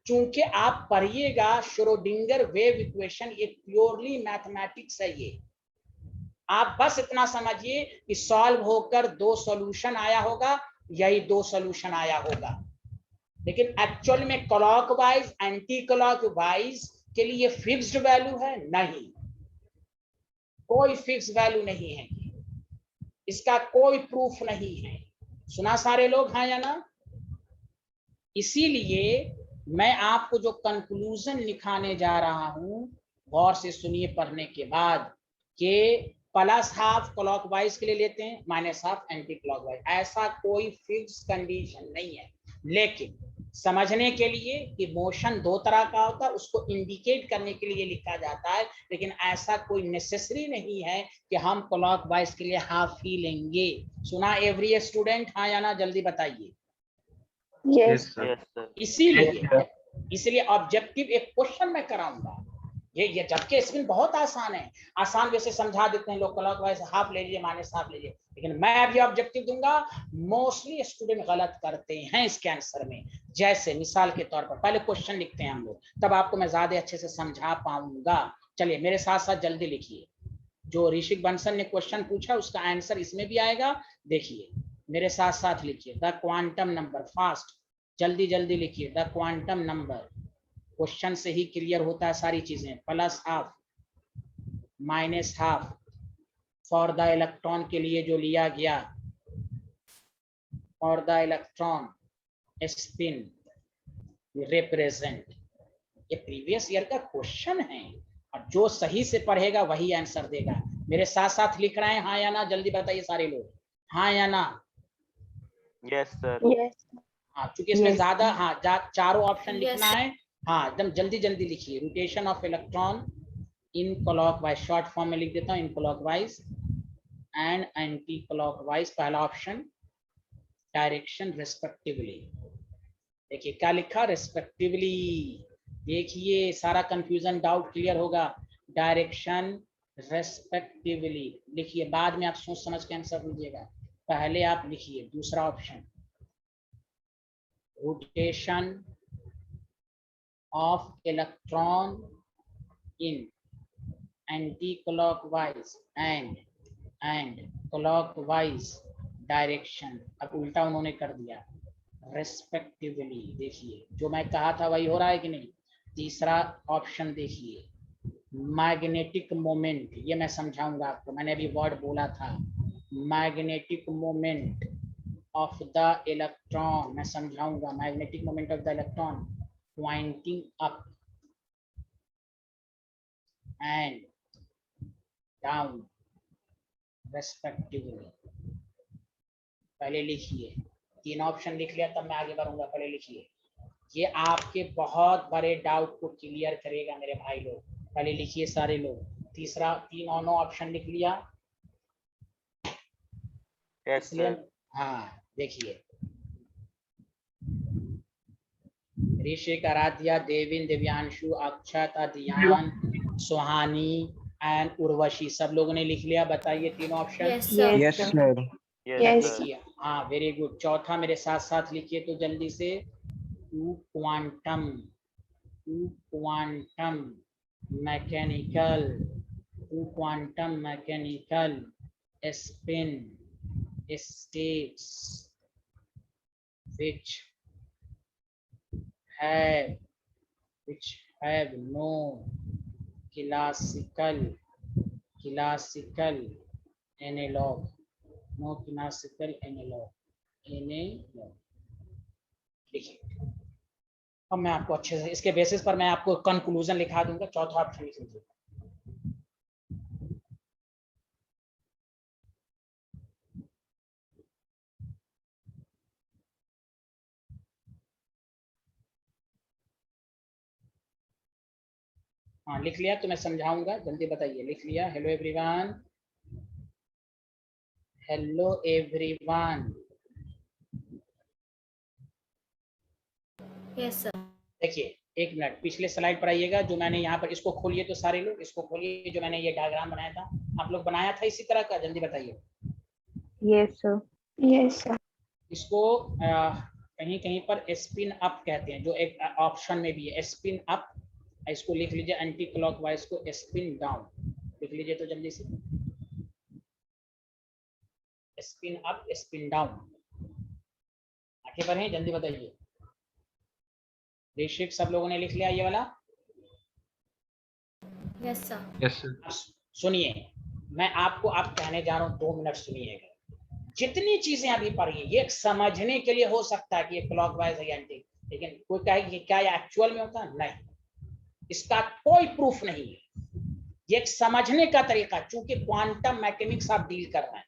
चूंकि आप पढ़िएगा श्रोडिंगर वेव इक्वेशन, ये प्योरली मैथमेटिक्स है। ये आप बस इतना समझिए कि सॉल्व होकर 2 सॉल्यूशन आया होगा, यही 2 सॉल्यूशन आया होगा, लेकिन एक्चुअल में क्लॉकवाइज एंटी क्लॉकवाइज के लिए फिक्स्ड वैल्यू है नहीं, कोई फिक्स वैल्यू नहीं है, इसका कोई प्रूफ नहीं है। सुना सारे लोग, हाँ या ना? इसीलिए मैं आपको जो कंक्लूजन लिखाने जा रहा हूं, गौर से सुनिए पढ़ने के बाद, कि प्लस हाफ क्लॉकवाइज के लिए लेते हैं, माइनस हाफ एंटी क्लॉकवाइज, ऐसा कोई फिक्स कंडीशन नहीं है। लेकिन समझने के लिए कि मोशन 2 तरह का होता है, उसको इंडिकेट करने के लिए लिखा जाता है, लेकिन ऐसा कोई नेसेसरी नहीं है कि हम क्लॉकवाइज के लिए हाफ ही लेंगे। सुना एवरी स्टूडेंट, हाँ या ना? जल्दी बताइए। Yes. Yes sir. इसलिए ऑब्जेक्टिव एक क्वेश्चन में कराऊंगा, ये जबकि इसमें बहुत आसान है, आसान वैसे समझा देते हैं लोग, क्लॉकवाइज हाफ ले लीजिए, माइनस हाफ ले लीजिए, लेकिन मैं अभी ऑब्जेक्टिव दूंगा। मोस्टली स्टूडेंट गलत करते हैं इसके आंसर में। जैसे मिसाल के तौर पर पहले क्वेश्चन लिखते हैं हम लोग, तब आपको मैं ज्यादा अच्छे से समझा पाऊंगा। चलिए मेरे साथ साथ जल्दी लिखिए, जो ऋषिक बंसल ने क्वेश्चन पूछा उसका आंसर इसमें भी आएगा। देखिए मेरे साथ साथ लिखिए, द क्वांटम नंबर, फास्ट जल्दी जल्दी लिखिए, द क्वांटम नंबर, क्वेश्चन से ही क्लियर होता है सारी चीजें, plus half minus half for the electron के लिए जो लिया गया, for the electron spin represent, ये प्रीवियस ईयर का क्वेश्चन है, और जो सही से पढ़ेगा वही आंसर देगा। मेरे साथ साथ लिख रहे हैं, हाँ या ना? जल्दी बताइए सारे लोग, हाँ या ना? Yes sir. Yes. हाँ, चूंकि इसमें Yes. ज्यादा, हाँ चारों ऑप्शन Yes, लिखना है। हाँ एकदम जल्दी जल्दी लिखिए, rotation of electron in clockwise, short form में लिख देता हूँ, in clockwise and anti clockwise, पहला ऑप्शन, डायरेक्शन रेस्पेक्टिवली। देखिए क्या लिखा, रेस्पेक्टिवली। देखिए सारा कंफ्यूजन डाउट क्लियर होगा, डायरेक्शन रेस्पेक्टिवली लिखिए, बाद में आप सोच समझ के आंसर दीजिएगा, पहले आप लिखिए दूसरा option, rotation of electron in anti-clockwise and clockwise direction। अब उल्टा उन्होंने कर दिया, respectively। देखिए जो मैं कहा था वही हो रहा है कि नहीं? तीसरा ऑप्शन देखिए, मैग्नेटिक मोमेंट, ये मैं समझाऊंगा आपको, मैंने अभी वर्ड बोला था, magnetic moment of the electron, मैं समझाऊंगा, magnetic moment of the electron pointing up and down respectively. पहले लिखिए, 3 ऑप्शन लिख लिया तब मैं आगे बढ़ूंगा, पहले लिखिए, ये आपके बहुत बड़े डाउट को क्लियर करेगा मेरे भाई लोग। पहले लिखिए सारे लोग, तीसरा 3 और 9 ऑप्शन लिख लिया? Yes sir. हाँ देखिए, ऋषिक, आराध्या, देविन, दिव्यांशु, अक्षत, अध्यान, सुहानी एंड उर्वशी, सब लोगों ने लिख लिया? बताइए तीनों option. Yes, sir. Yes sir. Yes sir. लिखिए, हाँ वेरी गुड। चौथा मेरे साथ साथ लिखिए तो जल्दी से, two quantum mechanical, two quantum mechanical spin states which have no classical analog, देखिए अब मैं आपको अच्छे से इसके बेसिस पर मैं आपको कंक्लूजन लिखा दूंगा। चौथा ऑप्शन लिख लीजिए, हाँ लिख लिया तो मैं समझाऊंगा, जल्दी बताइए। लिख लिया? Hello everyone, hello everyone. Yes, sir. देखिए एक मिनट, पिछले स्लाइड पर आइएगा, जो मैंने यहाँ पर, इसको खोलिए तो सारे लोग, इसको खोलिए, जो मैंने ये डायग्राम बनाया था, आप लोग बनाया था इसी तरह का? जल्दी बताइए। Yes, sir. Yes, sir. इसको कहीं कहीं पर स्पिन अप कहते हैं, जो एक ऑप्शन में भी है, स्पिन अप। इसको लिख लीजिए, एंटी क्लॉकवाइज को स्पिन डाउन लिख लीजिए तो जल्दी से। Spin up spin down. आगे बढ़े, जल्दी बताइए। ऋषिक सब लोगों ने लिख लिया ये वाला? Yes, sir. Yes sir. सुनिए, मैं आपको अब कहने जा रहा हूँ, 2 मिनट सुनिएगा। जितनी चीजें अभी पढ़ी ये समझने के लिए हो सकता है कि ये क्लॉकवाइज है या एंटी, लेकिन कोई कहे कि क्या ये एक्चुअल में होता है? नहीं, इसका कोई प्रूफ नहीं है। ये एक समझने का तरीका, चूंकि क्वांटम मैकेनिक्स आप डील कर रहे हैं,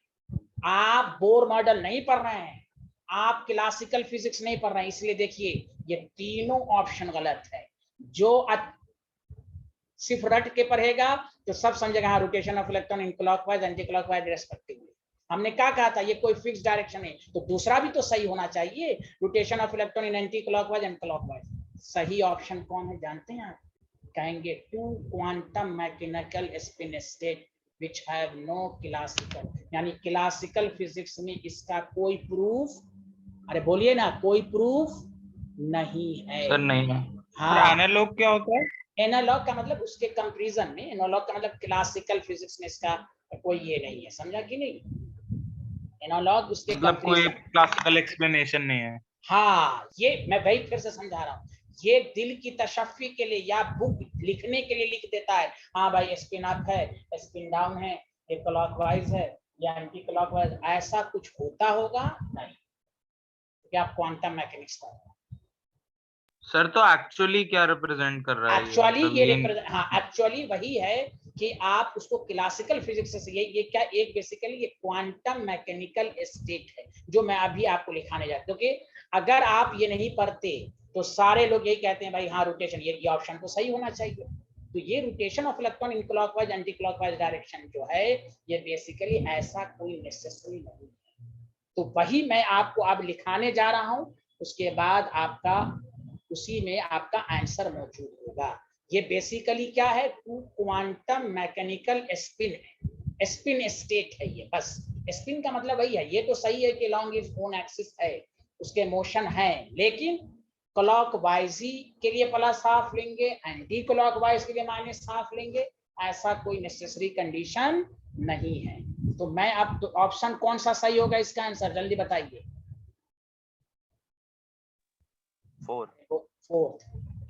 आप बोर मॉडल नहीं पढ़ रहे हैं, आप क्लासिकल फिजिक्स नहीं पढ़ रहे हैं, इसलिए देखिए ये तीनों ऑप्शन गलत है। जो सिर्फ रट के पढ़ेगा तो सब समझेगा हाँ rotation of electron in clockwise anti clockwise respectively. हमने क्या कहा था, ये कोई फिक्स डायरेक्शन है, तो दूसरा भी तो सही होना चाहिए, rotation of electron in anti clockwise and clockwise. सही ऑप्शन कौन है जानते हैं आप? कहेंगे 2 quantum mechanical spin state which have no classical, यानी क्लासिकल फिजिक्स में इसका कोई प्रूफ, अरे बोलिए ना, कोई प्रूफ नहीं है सर नहीं है। हाँ। एनालॉग क्या होता है? एनालॉग का मतलब उसके कंपैरिजन में, एनालॉग का मतलब क्लासिकल फिजिक्स में इसका कोई ये नहीं है, समझा कि नहीं? एनालॉग उसके मतलब कोई कंपैरिजन, क्लासिकल एक्सप्लेनेशन नहीं है। हाँ ये मैं वही फिर से समझा रहा हूँ, ये दिल की तशफ़ी के लिए या बुक लिखने के लिए लिख देता है, हाँ भाई स्पिन अप है, स्पिन डाउन है, ये क्लॉकवाइज है या एंटी क्लॉकवाइज, ऐसा कुछ होता होगा नहीं, क्या आप क्वांटम मैकेनिक्स का सर तो एक्चुअली क्या रिप्रेजेंट कर रहा है? एक्चुअली मतलब ये हाँ एक्चुअली वही है कि आप उसको क्लासिकल फिजिक्स से ये क्या एक बेसिकली ये क्वांटम मैकेनिकल स्टेट है जो मैं अभी आपको लिखाने जा रहा हूं, क्योंकि अगर आप ये नहीं पढ़ते तो सारे लोग यही कहते हैं भाई हाँ रोटेशन, ये ऑप्शन तो सही होना चाहिए। तो ये rotation of electron in clockwise anti clockwise direction जो है ये बेसिकली ऐसा कोई नेसेसरी नहीं है। तो वही मैं आपको अब लिखाने जा रहा हूं, उसके बाद आपका उसी में आपका आंसर मौजूद होगा। ये बेसिकली क्या है, 2 क्वांटम मैकेनिकल स्पिन है, स्पिन स्टेट है ये, बस स्पिन का मतलब वही है। ये तो सही है कि लॉन्ग इज ओन एक्सिस है, उसके मोशन है, लेकिन क्लॉकवाइज के लिए प्लस हाफ लेंगे, एंटी क्लॉकवाइज के लिए माइनस हाफ लेंगे, ऐसा कोई नेसेसरी कंडीशन नहीं है। तो मैं अब तो ऑप्शन कौन सा सही होगा इसका आंसर जल्दी बताइए? 4th।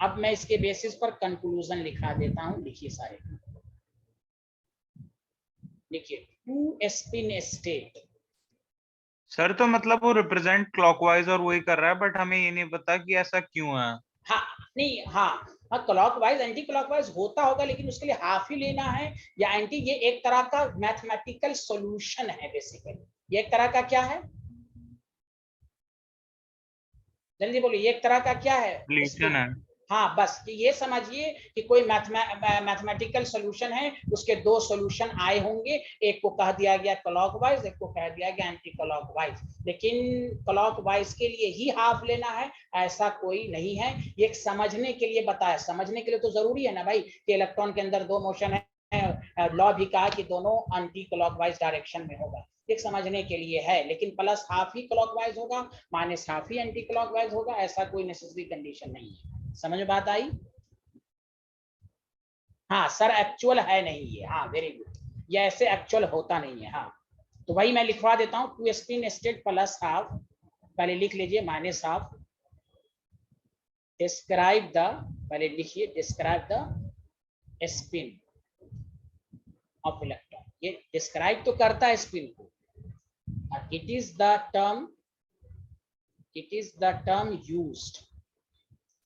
अब मैं इसके बेसिस पर कंक्लूजन लिखा देता हूं, लिखिए सारे, लिखिए 2 स्पिन स्टेट। सर तो मतलब वो रिप्रेजेंट क्लॉकवाइज और वही कर रहा है, बट हमें ये नहीं पता कि ऐसा क्यों है। हाँ नहीं, हाँ क्लॉकवाइज एंटी क्लॉकवाइज होता होगा, लेकिन उसके लिए हाफ ही लेना है या एंटी, ये एक तरह का मैथमेटिकल सॉल्यूशन है बेसिकली। ये एक तरह का क्या है, जल्दी बोलिए, एक तरह का क्या है? रिलेशन है। हाँ बस ये समझिए कि कोई मैथमेटिकल सॉल्यूशन है, उसके 2 सॉल्यूशन आए होंगे, एक को कह दिया गया क्लॉकवाइज, एक को कह दिया गया एंटी क्लॉकवाइज, लेकिन क्लॉकवाइज के लिए ही हाफ लेना है ऐसा कोई नहीं है। ये एक समझने के लिए बताया, समझने के लिए तो जरूरी है ना भाई कि इलेक्ट्रॉन के अंदर 2 मोशन है, लॉ भी कहा कि दोनों एंटी क्लॉकवाइज डायरेक्शन में होगा, एक समझने के लिए है, लेकिन प्लस हाफ ही क्लॉकवाइज होगा, माइनस हाफ ही एंटी क्लॉकवाइज होगा, ऐसा कोई नेसेसरी कंडीशन नहीं है। समझ में बात आई? हाँ सर एक्चुअल है नहीं ये, हाँ वेरी गुड, ये ऐसे एक्चुअल होता नहीं है। हाँ तो वही मैं लिखवा देता हूँ, 2 स्पिन स्टेट प्लस हाफ, पहले लिख लीजिए माइनस हाफ, डिस्क्राइब द, पहले लिखिए describe the spin off electron, ये डिस्क्राइब तो करता है स्पिन को, it is the term used,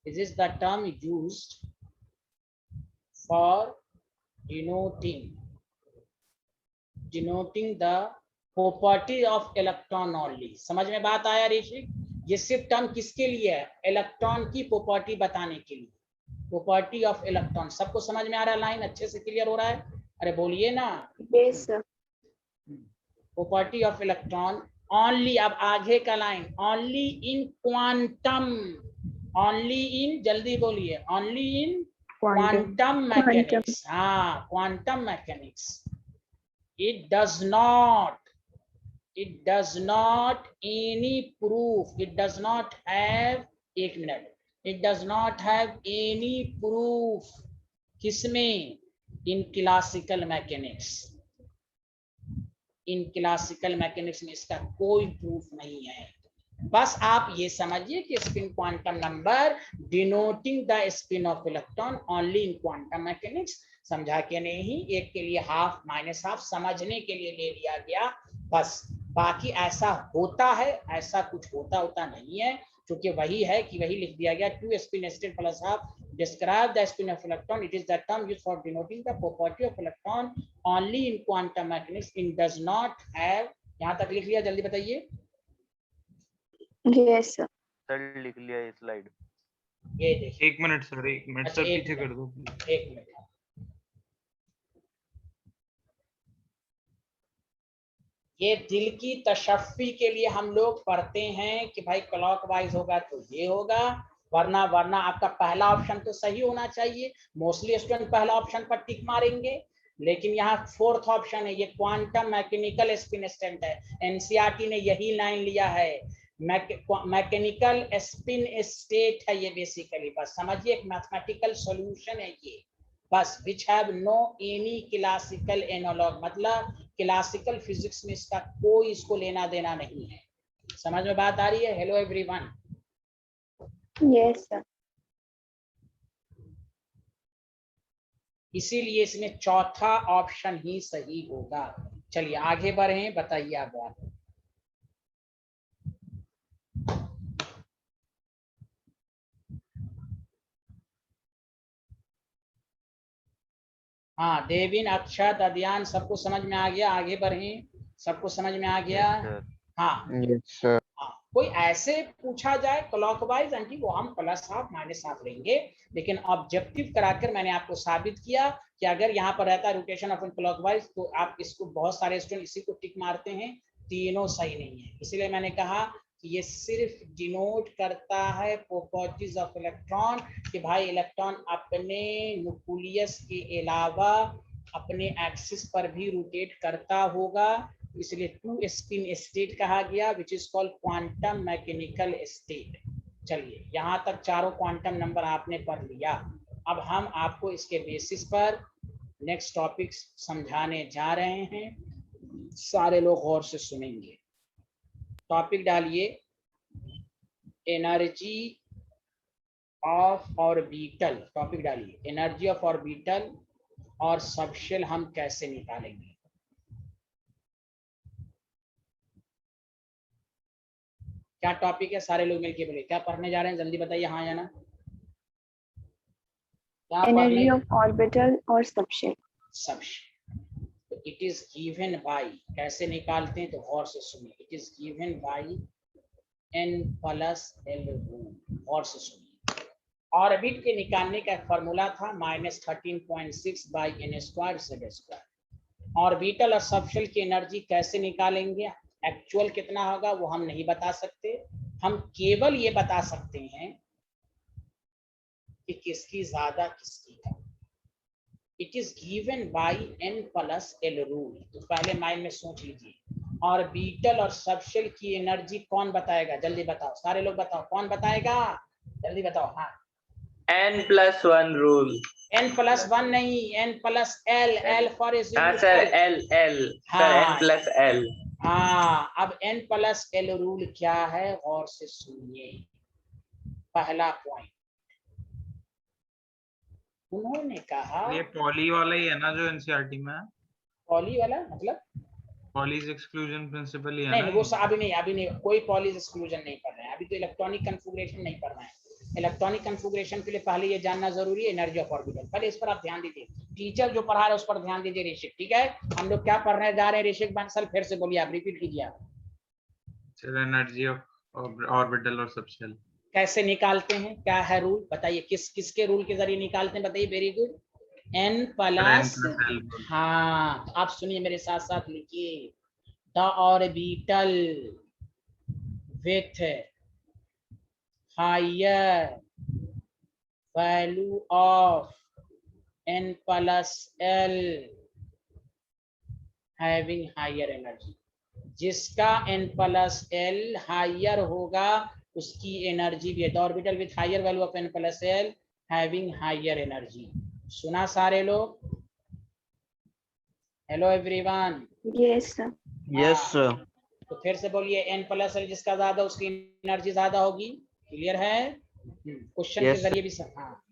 this is the term used for denoting the property of electron only। समझ में बात आया ऋषि? ये सिर्फ टर्म किसके लिए है? इलेक्ट्रॉन की प्रॉपर्टी बताने के लिए, प्रॉपर्टी ऑफ इलेक्ट्रॉन। सबको समझ में आ रहा है? लाइन अच्छे से क्लियर हो रहा है? अरे बोलिए ना। Yes, sir. Property of electron only, अब आगे का line, only in quantum, only in, जल्दी बोलिए, ओनली इन क्वांटम मैकेनिक्स। हाँ quantum mechanics, it does not any proof, it does not have, एक minute, it does not have any proof, किसमें? In classical mechanics. In classical mechanics में इसका कोई प्रूफ नहीं है। बस आप ये समझिए कि spin quantum number denoting the spin off electron only in quantum mechanics. समझा के नहीं, एक के लिए हाफ माइनस हाफ समझने के लिए ले लिया गया बस। बाकी ऐसा होता है, ऐसा कुछ होता नहीं है, क्योंकि वही है कि वही लिख दिया गया, two spin state plus half describe the spin of electron. It is the term used for denoting the property of electron only in quantum mechanics. It does not have, यहाँ तक लिख लिया, जल्दी बताइए। Yes, sir. सर लिख लिया ये स्लाइड। ये देखिए, 1 मिनट सर, 1 मिनट अच्छा, सर, एक पीछे मिनट। कर दो। एक मिनट। ये दिल की तशफ़ी के लिए हम लोग पढ़ते हैं कि भाई क्लॉकवाइज होगा तो ये होगा, वरना आपका पहला ऑप्शन तो सही होना चाहिए। मोस्टली स्टूडेंट पहला ऑप्शन पर टिक मारेंगे, लेकिन यहाँ फोर्थ ऑप्शन है, ये क्वांटम मैकेनिकल स्पिन स्टेट है। एनसीईआरटी ने यही लाइन लिया है, मैकेनिकल स्पिन स्टेट है ये बेसिकली। बस समझिए, एक मैथमेटिकल सॉल्यूशन है ये बस, which have no any classical analogue, मतलब क्लासिकल फिजिक्स में इसका कोई इसको लेना देना नहीं है। समझ में बात आ रही है? Hello everyone. Yes, sir. इसीलिए इसमें चौथा ऑप्शन ही सही होगा। चलिए आगे बढ़े, बताइए आप बात। हाँ, देविन, अक्षत, अध्यान, सबको समझ में आ गया? आगे बढ़े, सबको समझ में आ गया? हाँ यस सर। हाँ, कोई ऐसे पूछा जाए क्लॉकवाइज आंटी, वो हम प्लस हाफ माइनस हाफ लेंगे, लेकिन ऑब्जेक्टिव कराकर मैंने आपको साबित किया कि अगर यहाँ पर रहता है रोटेशन ऑफ क्लॉकवाइज तो आप इसको, बहुत सारे स्टूडेंट इसी को टिक मारते हैं, तीनों सही नहीं है। इसलिए मैंने कहा कि ये सिर्फ डिनोट करता है प्रॉपर्टीज ऑफ इलेक्ट्रॉन, कि भाई इलेक्ट्रॉन अपने न्यूक्लियस के अलावा अपने एक्सिस पर भी रोटेट करता होगा, इसलिए टू स्पिन स्टेट कहा गया, which is called quantum mechanical state. चलिए यहाँ तक चारों क्वांटम नंबर आपने पढ़ लिया। अब हम आपको इसके बेसिस पर नेक्स्ट टॉपिक समझाने जा रहे हैं, सारे लोग गौर से सुनेंगे। टॉपिक डालिए, एनर्जी ऑफ ऑर्बिटल। टॉपिक डालिए, एनर्जी ऑफ ऑर्बिटल और सबशेल हम कैसे निकालेंगे। क्या टॉपिक है? सारे लोग मिलके बोले, क्या पढ़ने जा रहे हैं? जल्दी बताइए, हाँ या ना। Energy of orbital और सबशेल। सबशेल, तो इट इज गिवन बाय, कैसे निकालते हैं तो गौर से सुनिए। It is given by n plus l rule. गौर से सुनिए, ऑर्बिट के निकालने का फॉर्मूला था -13.6 by n square z square. Orbital और सबशेल की एनर्जी कैसे निकालेंगे, एक्चुअल कितना होगा वो हम नहीं बता सकते, हम केवल ये बता सकते हैं कि किसकी ज्यादा किसकी कम। It is given by n plus l rule. तो पहले माइंड में सोच लीजिए, ऑर्बिटल और सबशेल की एनर्जी कौन बताएगा? जल्दी बताओ, सारे लोग बताओ, कौन बताएगा? जल्दी बताओ। हाँ, n+1 रूल। n+1 नहीं, n+l, l फॉर हाँ सर, l हाँ, सर, n+l। हाँ, अब n+l रूल क्या है और से सुनिए। पहला पॉइंट, उन्होंने कहा, ये पॉली वाला ही है ना जो एनसीईआरटी में है? पॉली वाला मतलब पॉलीज एक्सक्लूजन प्रिंसिपल ही है नहीं, ना? वो अभी नहीं, कोई पॉलीज एक्सक्लूजन नहीं पढ़ रहे हैं, अभी तो इलेक्ट्रॉनिक कन्फिगरेशन नहीं पढ़ रहे हैं। इलेक्ट्रॉनिक कन्फिगरेशन के लिए पहले ये जानना जरूरी है, एनर्जी ऑफ ऑर्बिटल। पहले इस पर आप ध्यान दीजिए, टीचर जो पढ़ा रहा है उस पर ध्यान दीजिए ऋषिक, ठीक है? हम लोग क्या पढ़ने जा रहे हैं ऋषिक बंसल, फिर से बोलिए, आप रिपीट कीजिए। आप चलो, एनर्जी ऑफ ऑर्बिटल और सबशेल कैसे निकालते हैं, क्या है रूल बताइए, किसके रूल के जरिए निकालते हैं बताइए। Very good, n+l। हाँ, आप सुनिए मेरे साथ साथ लिखिए, the orbital with higher value of n+l having higher energy. जिसका n+l हायर होगा उसकी एनर्जी भी है। The orbital with higher value of n+l having higher energy. सुना सारे लोग? Hello everyone. Yes, sir. Yes हाँ, सर। तो फिर से बोलिए n+l जिसका ज्यादा उसकी एनर्जी ज्यादा होगी। क्लियर है? क्वेश्चन के Yes, जरिए भी हाँ,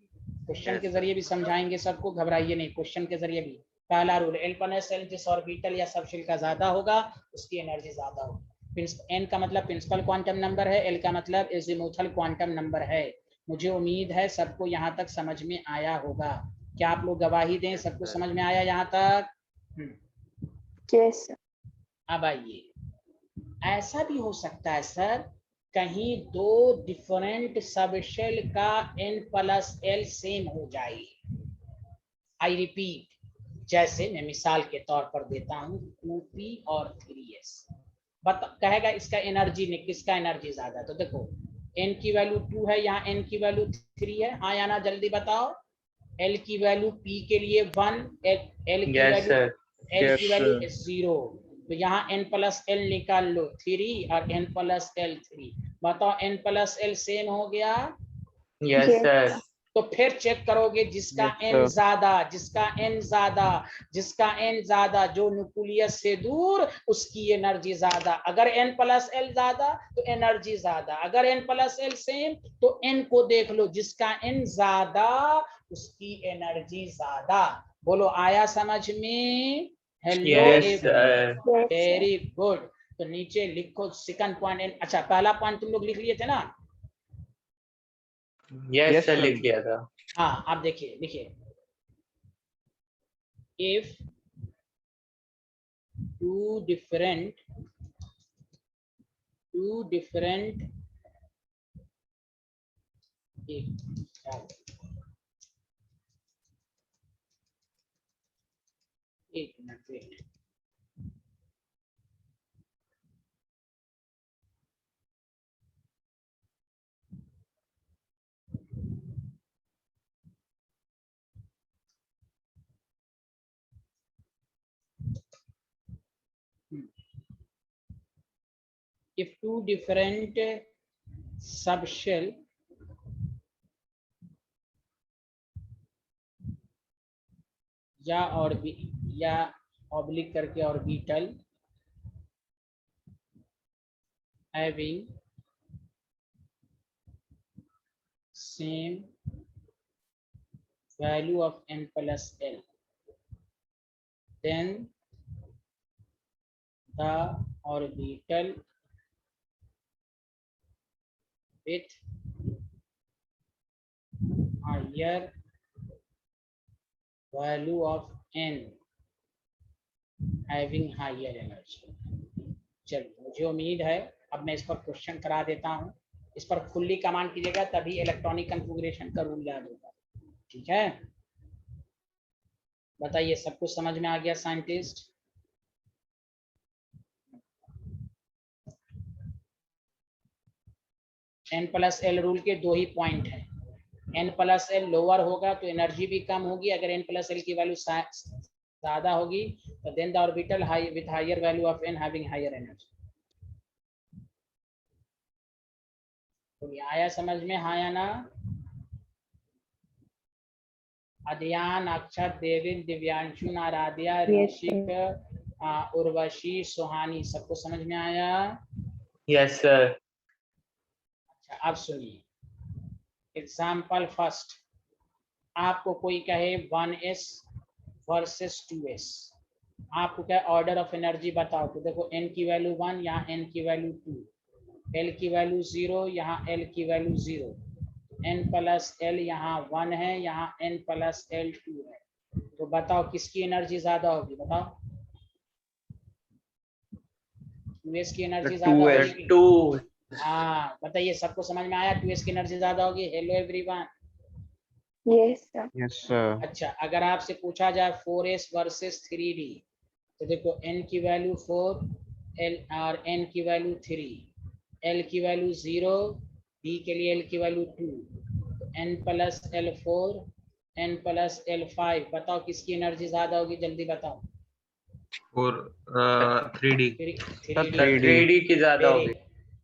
क्वेश्चन Yes, के sir. जरिए भी समझाएंगे सबको, घबराइए नहीं, क्वेश्चन के जरिए भी। पहला रूल, n+l जिस ऑर्बिटल या सबशेल का ज्यादा होगा उसकी एनर्जी ज्यादा होगी। n का मतलब प्रिंसिपल क्वांटम नंबर है, l का मतलब एजीमुथल क्वांटम नंबर है। मुझे उम्मीद है सबको यहाँ तक समझ में आया होगा। क्या आप लोग गवाही दें, सबको समझ में आया यहाँ तक? Yes, sir. अब आइए, ऐसा भी हो सकता है सर, कहीं दो डिफरेंट सबशेल का n+l सेम हो जाए। आई रिपीट, जैसे मैं मिसाल के तौर पर देता हूं 2p और 3s। कहेगा इसका एनर्जी ने किसका एनर्जी ज्यादा है, तो देखो n की वैल्यू 2 है, यहाँ n की वैल्यू 3 है। हाँ या ना, जल्दी बताओ। l की वैल्यू p के लिए 1, l की Yes, वैल्यू sir. l की वैल्यू sir. 0, तो यहाँ n+l निकाल लो 3 और n+l 3। बताओ n+l सेम हो गया? Yes, Yes, sir. sir. तो फिर चेक करोगे जिसका Yes, n sir. ज्यादा, जिसका n ज्यादा जो न्यूक्लियस से दूर, उसकी एनर्जी ज्यादा। अगर n+l ज्यादा तो एनर्जी ज्यादा, अगर n+l सेम तो n को देख लो, जिसका n ज्यादा उसकी एनर्जी ज्यादा। बोलो आया समझ में? Hello, Yes, sir. Yes, sir. Very good. तो नीचे लिखो सेकंड पॉइंट। अच्छा, पहला पॉइंट तुम लोग लिख लिए थे ना? Yes, Yes, sir. sir. लिख लिया था. हाँ, आप देखिए, लिखिए, if two different एक minute wait. if two different subshell या ऑब्लिक करके orbital having same value of n+l, then the orbital with higher value of n having higher energy। चलिए, मुझे उम्मीद है, अब मैं इस पर क्वेश्चन करा देता हूं। इस पर फुल्ली कमांड कीजिएगा, तभी इलेक्ट्रॉनिक कॉन्फ़िगरेशन का रूल याद होगा। ठीक है, बताइए सबको समझ में आ गया साइंटिस्ट? n+l रूल के दो ही पॉइंट हैं। n+l लोअर होगा तो एनर्जी भी कम होगी, अगर n+l की वैल्यू ज्यादा होगी तो then the orbital with higher value of n having higher energy. तो ये आया समझ में? हाँ या ना? अध्यान, अक्षर, देविन, दिव्यांशु, आराध्या, Yes, ऋषिक, उर्वशी, सुहानी, सबको समझ में आया? Yes, sir. अच्छा, अब सुनिए एग्जाम्पल फर्स्ट। आपको कोई कहे 1s वर्सेस 2s, आपको क्या ऑर्डर ऑफ एनर्जी बताओ, तो देखो n की वैल्यू 1, यहाँ n की वैल्यू 2, l की वैल्यू 0, यहाँ l की वैल्यू 0, n+l यहाँ 1 है, यहाँ n+l 2 है। तो बताओ किसकी एनर्जी ज्यादा होगी? बताओ। 2s की एनर्जी ज्यादा 2s. होगी। 2. हाँ, बताइए सबको समझ में आया? 2s की एनर्जी ज्यादा होगी। Hello everyone. Yes, sir. Yes, sir. अच्छा, अगर आपसे पूछा जाए 4s वर्सेस 3d, तो देखो n की वैल्यू 4, l और n की वैल्यू 3, l की वैल्यू 0, d के लिए l की वैल्यू 2, तो n+l 4, n+l 5। बताओ किसकी एनर्जी ज्यादा होगी, जल्दी बताओ। और 3D 3d। 3D की ज्यादा वेरी, होगी.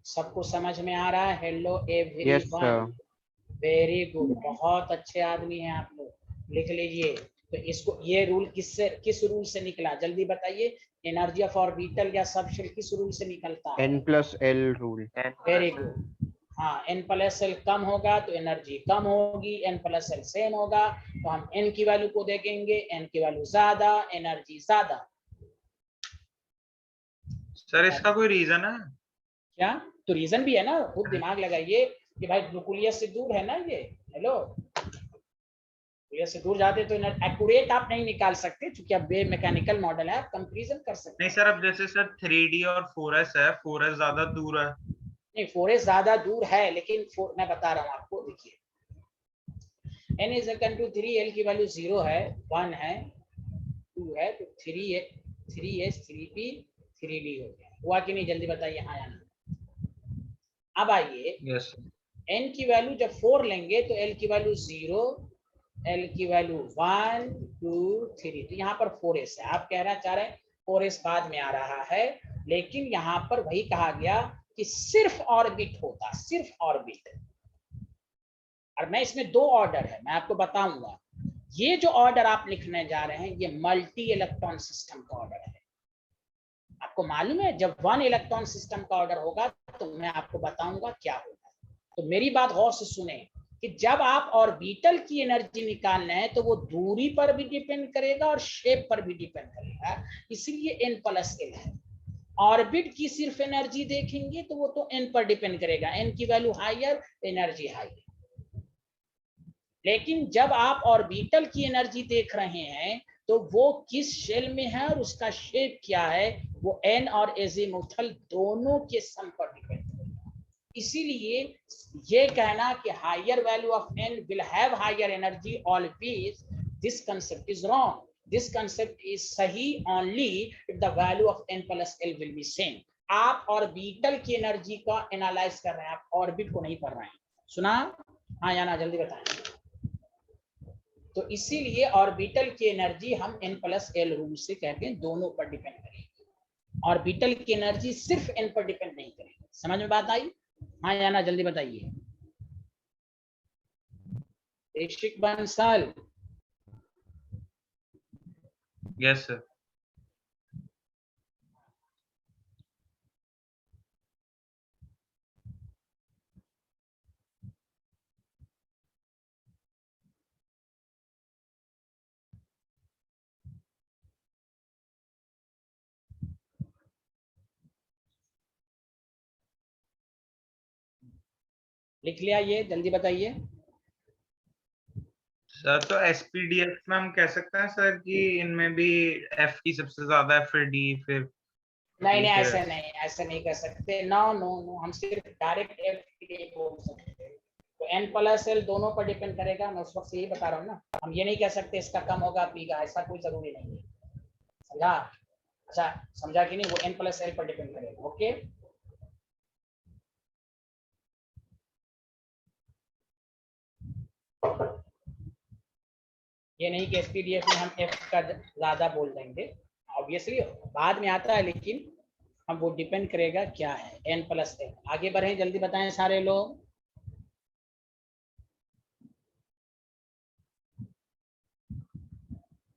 सबको समझ में आ रहा है? Hello Yes, everyone, sir. Very good, बहुत अच्छे आदमी हैं आप लोग। लिख लीजिए। तो इसको, ये रूल किस रूल से निकला, जल्दी बताइए। एनर्जी ऑफ ऑर्बिटल या सबशेल किस रूल से निकलता है? N+L rule. Very good. हाँ, n+L कम होगा तो एनर्जी कम होगी, n+L सेम होगा तो हम n की वैल्यू को देखेंगे, n की वैल्यू ज्यादा, एनर्जी ज्यादा। सर इसका कोई रीजन है? क्या? तो रीजन भी है ना, खूब दिमाग लगाइए कि भाई न्यूक्लियस से दूर है ना ये। हेलो, न्यूक्लियस से दूर जाते तो एक्यूरेट आप नहीं निकाल सकते, क्योंकि अब वे मैकेनिकल मॉडल है, आप कंपैरिजन कर सकते नहीं हैं। सर, अब जैसे सर 3D और 4s है, 4s ज्यादा दूर है। नहीं, 4s ज्यादा दूर है, लेकिन मैं बता रहा हूँ आपको, देखिए n is equal to 3, l की वैल्यू 0 है, 1 है, 2 है, तो 3s 3p 3d हो गया। हुआ कि नहीं? जल्दी बताइए हाँ या ना। अब आइए, यस n की वैल्यू जब 4 लेंगे तो l की वैल्यू 0, l की वैल्यू 1 2 3, तो यहाँ पर 4s है। आप कहना चाह रहे हैं 4s बाद में आ रहा है, लेकिन यहाँ पर वही कहा गया कि सिर्फ ऑर्बिट होगा, सिर्फ ऑर्बिट। और मैं इसमें 2 ऑर्डर है, मैं आपको बताऊंगा। ये जो ऑर्डर आप लिखने जा रहे हैं, ये मल्टी इलेक्ट्रॉन सिस्टम का ऑर्डर है। आपको मालूम है, जब 1 इलेक्ट्रॉन सिस्टम का ऑर्डर होगा तो मैं आपको बताऊंगा क्या होगा। तो मेरी बात गौर से सुने कि जब आप ऑर्बिटल की एनर्जी निकालना है तो वो दूरी पर भी डिपेंड करेगा और शेप पर भी डिपेंड करेगा, इसलिए n+L है। ऑर्बिट की सिर्फ एनर्जी देखेंगे तो वो तो n पर डिपेंड करेगा, n की वैल्यू हायर, एनर्जी हायर। लेकिन जब आप ऑर्बिटल की एनर्जी देख रहे हैं तो वो किस शेल में है और उसका शेप क्या है, वो n और एजीमुथल दोनों के सम पर डिपेंड करेगा। इसीलिए ये कहना कि higher value of n will have higher energy always, this concept is wrong. This concept is सही only if the value of n+L will be same. आप ऑर्बिटल की एनर्जी का एनालाइज कर रहे हैं, आप ऑर्बिट को नहीं पढ़ रहे हैं। सुना? हाँ या ना, जल्दी बताएं। तो इसीलिए ऑर्बिटल की एनर्जी हम n+L रूल से कहते हैं, दोनों पर डिपेंड करेगी। ऑर्बिटल की एनर्जी सिर्फ n पर डिपेंड नहीं करेगी। समझ में बात आई? हाँ या ना, जल्दी बताइए। ऋषिक बंसल। Yes sir. लिख लिया ये? जल्दी बताइए। सर तो एसपीडीएफ में हम कह सकते हैं सर कि इनमें भी एफ की सबसे ज्यादा है, फिर डी, फिर नहीं नहीं, फिर ऐसे नहीं, ऐसे नहीं कर सकते। नो नो नो, हम सिर्फ डायरेक्ट एफ के लिए बोल सकते हैं। तो n+L दोनों पर डिपेंड करेगा, मैं उस वक्त से यही बता रहा हूँ ना। हम ये नहीं कह सकते इसका कम होगा पी का, ऐसा कोई जरूरी नहीं है। समझा? अच्छा समझा कि नहीं? वो n+L पर डिपेंड करेगा। ओके, ये नहीं कि एसपीडीएफ में हम एफ का ज्यादा बोल देंगे, ऑब्वियसली बाद में आता है, लेकिन हम वो डिपेंड करेगा क्या है, n+L। आगे बढ़े, जल्दी बताएं सारे लोग।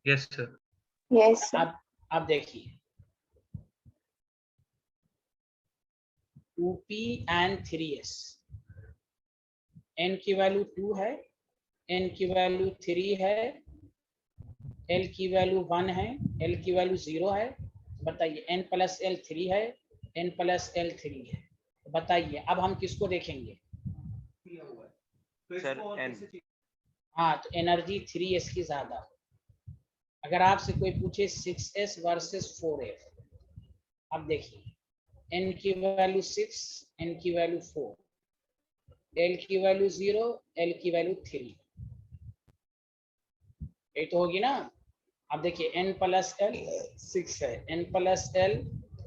Yes sir. Yes, sir. अब देखिए 2p and 3s, n की वैल्यू 2 है, n की वैल्यू 3 है, l की वैल्यू 1 है, l की वैल्यू 0 है। बताइए n+L 3 है, n+L 3 है। बताइए अब हम किसको देखेंगे? Sir n। हाँ, तो एनर्जी 3s की ज्यादा। अगर आपसे कोई पूछे 6s वर्सेस 4s, अब देखिए n की वैल्यू 6, n की वैल्यू 4, l की वैल्यू 0, l की वैल्यू 3, यही तो होगी ना। अब देखिए n+L 6 है, n+L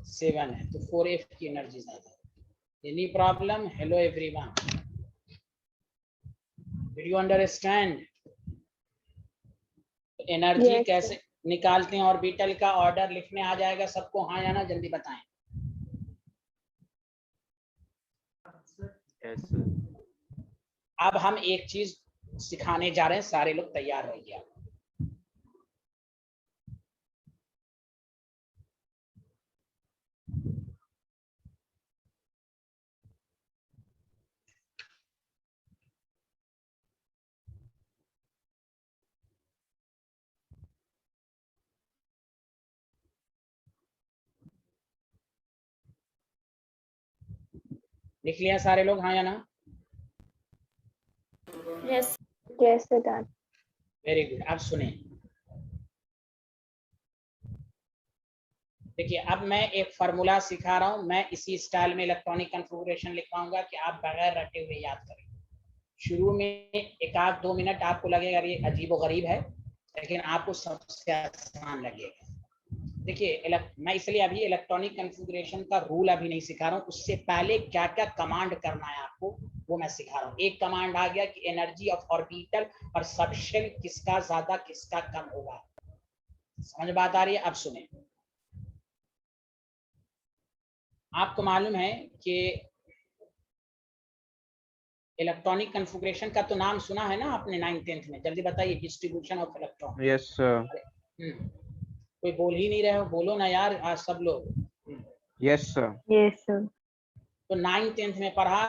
7 है, तो 4f की एनर्जी ज्यादा है। Any problem? Hello everyone, did you understand? Energy Yes, कैसे निकालते हैं? ऑर्बिटल का ऑर्डर लिखने आ जाएगा सबको? हाँ या ना, जल्दी बताएं। Yes sir. अब हम एक चीज सिखाने जा रहे हैं, सारे लोग तैयार रहिए। लिख लिया सारे लोग, हाँ या ना? Yes. Yes, sir, done. Very good. अब सुने, देखिए अब मैं एक फार्मूला सिखा रहा हूं, मैं इसी स्टाइल में इलेक्ट्रॉनिक कॉन्फ़िगरेशन लिखवाऊंगा कि आप बगैर रटे हुए याद करें। शुरू में एक आध 2 मिनट आपको लगेगा ये अजीबोगरीब है, लेकिन आपको सबसे आसान लगेगा। देखिए मैं इसलिए अभी इलेक्ट्रॉनिक कॉन्फ़िगरेशन का रूल अभी नहीं सिखा रहा हूँ, उससे पहले क्या क्या कमांड करना है आपको वो मैं सिखा रहा हूँ। एक कमांड आ गया कि एनर्जी ऑफ ऑर्बिटल और सबशेल किसका ज्यादा किसका कम होगा। समझ बात आ रही है? अब सुने, आपको मालूम है कि इलेक्ट्रॉनिक कॉन्फ़िगरेशन का तो नाम सुना है ना आपने 9th 10th में? जल्दी बताइए, distribution of electron. Yes sir. कोई बोल ही नहीं रहे हो, बोलो ना यार आज सब लोग। Yes sir. Yes, sir. तो 9th 10th में पढ़ा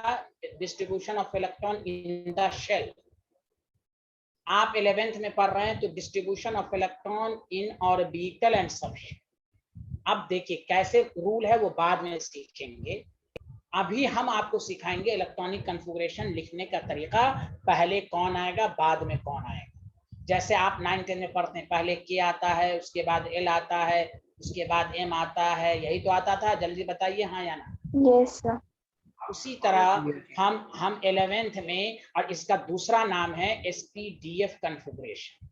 distribution of electron in the shell. आप 11th में पढ़ रहे हैं तो distribution of electron in orbital and subshell. अब देखिए कैसे रूल है वो बाद में सीखेंगे, अभी हम आपको सिखाएंगे इलेक्ट्रॉनिक कॉन्फ़िगरेशन लिखने का तरीका, पहले कौन आएगा बाद में कौन आएगा। जैसे आप 9th 10th में पढ़ते हैं, पहले के आता है, उसके बाद एल आता है, उसके बाद एम आता है, यही तो आता था। जल्दी बताइए हाँ या ना? Yes, sir. उसी तरह हम 11th में, और इसका दूसरा नाम है SPDF कॉन्फ़िगरेशन।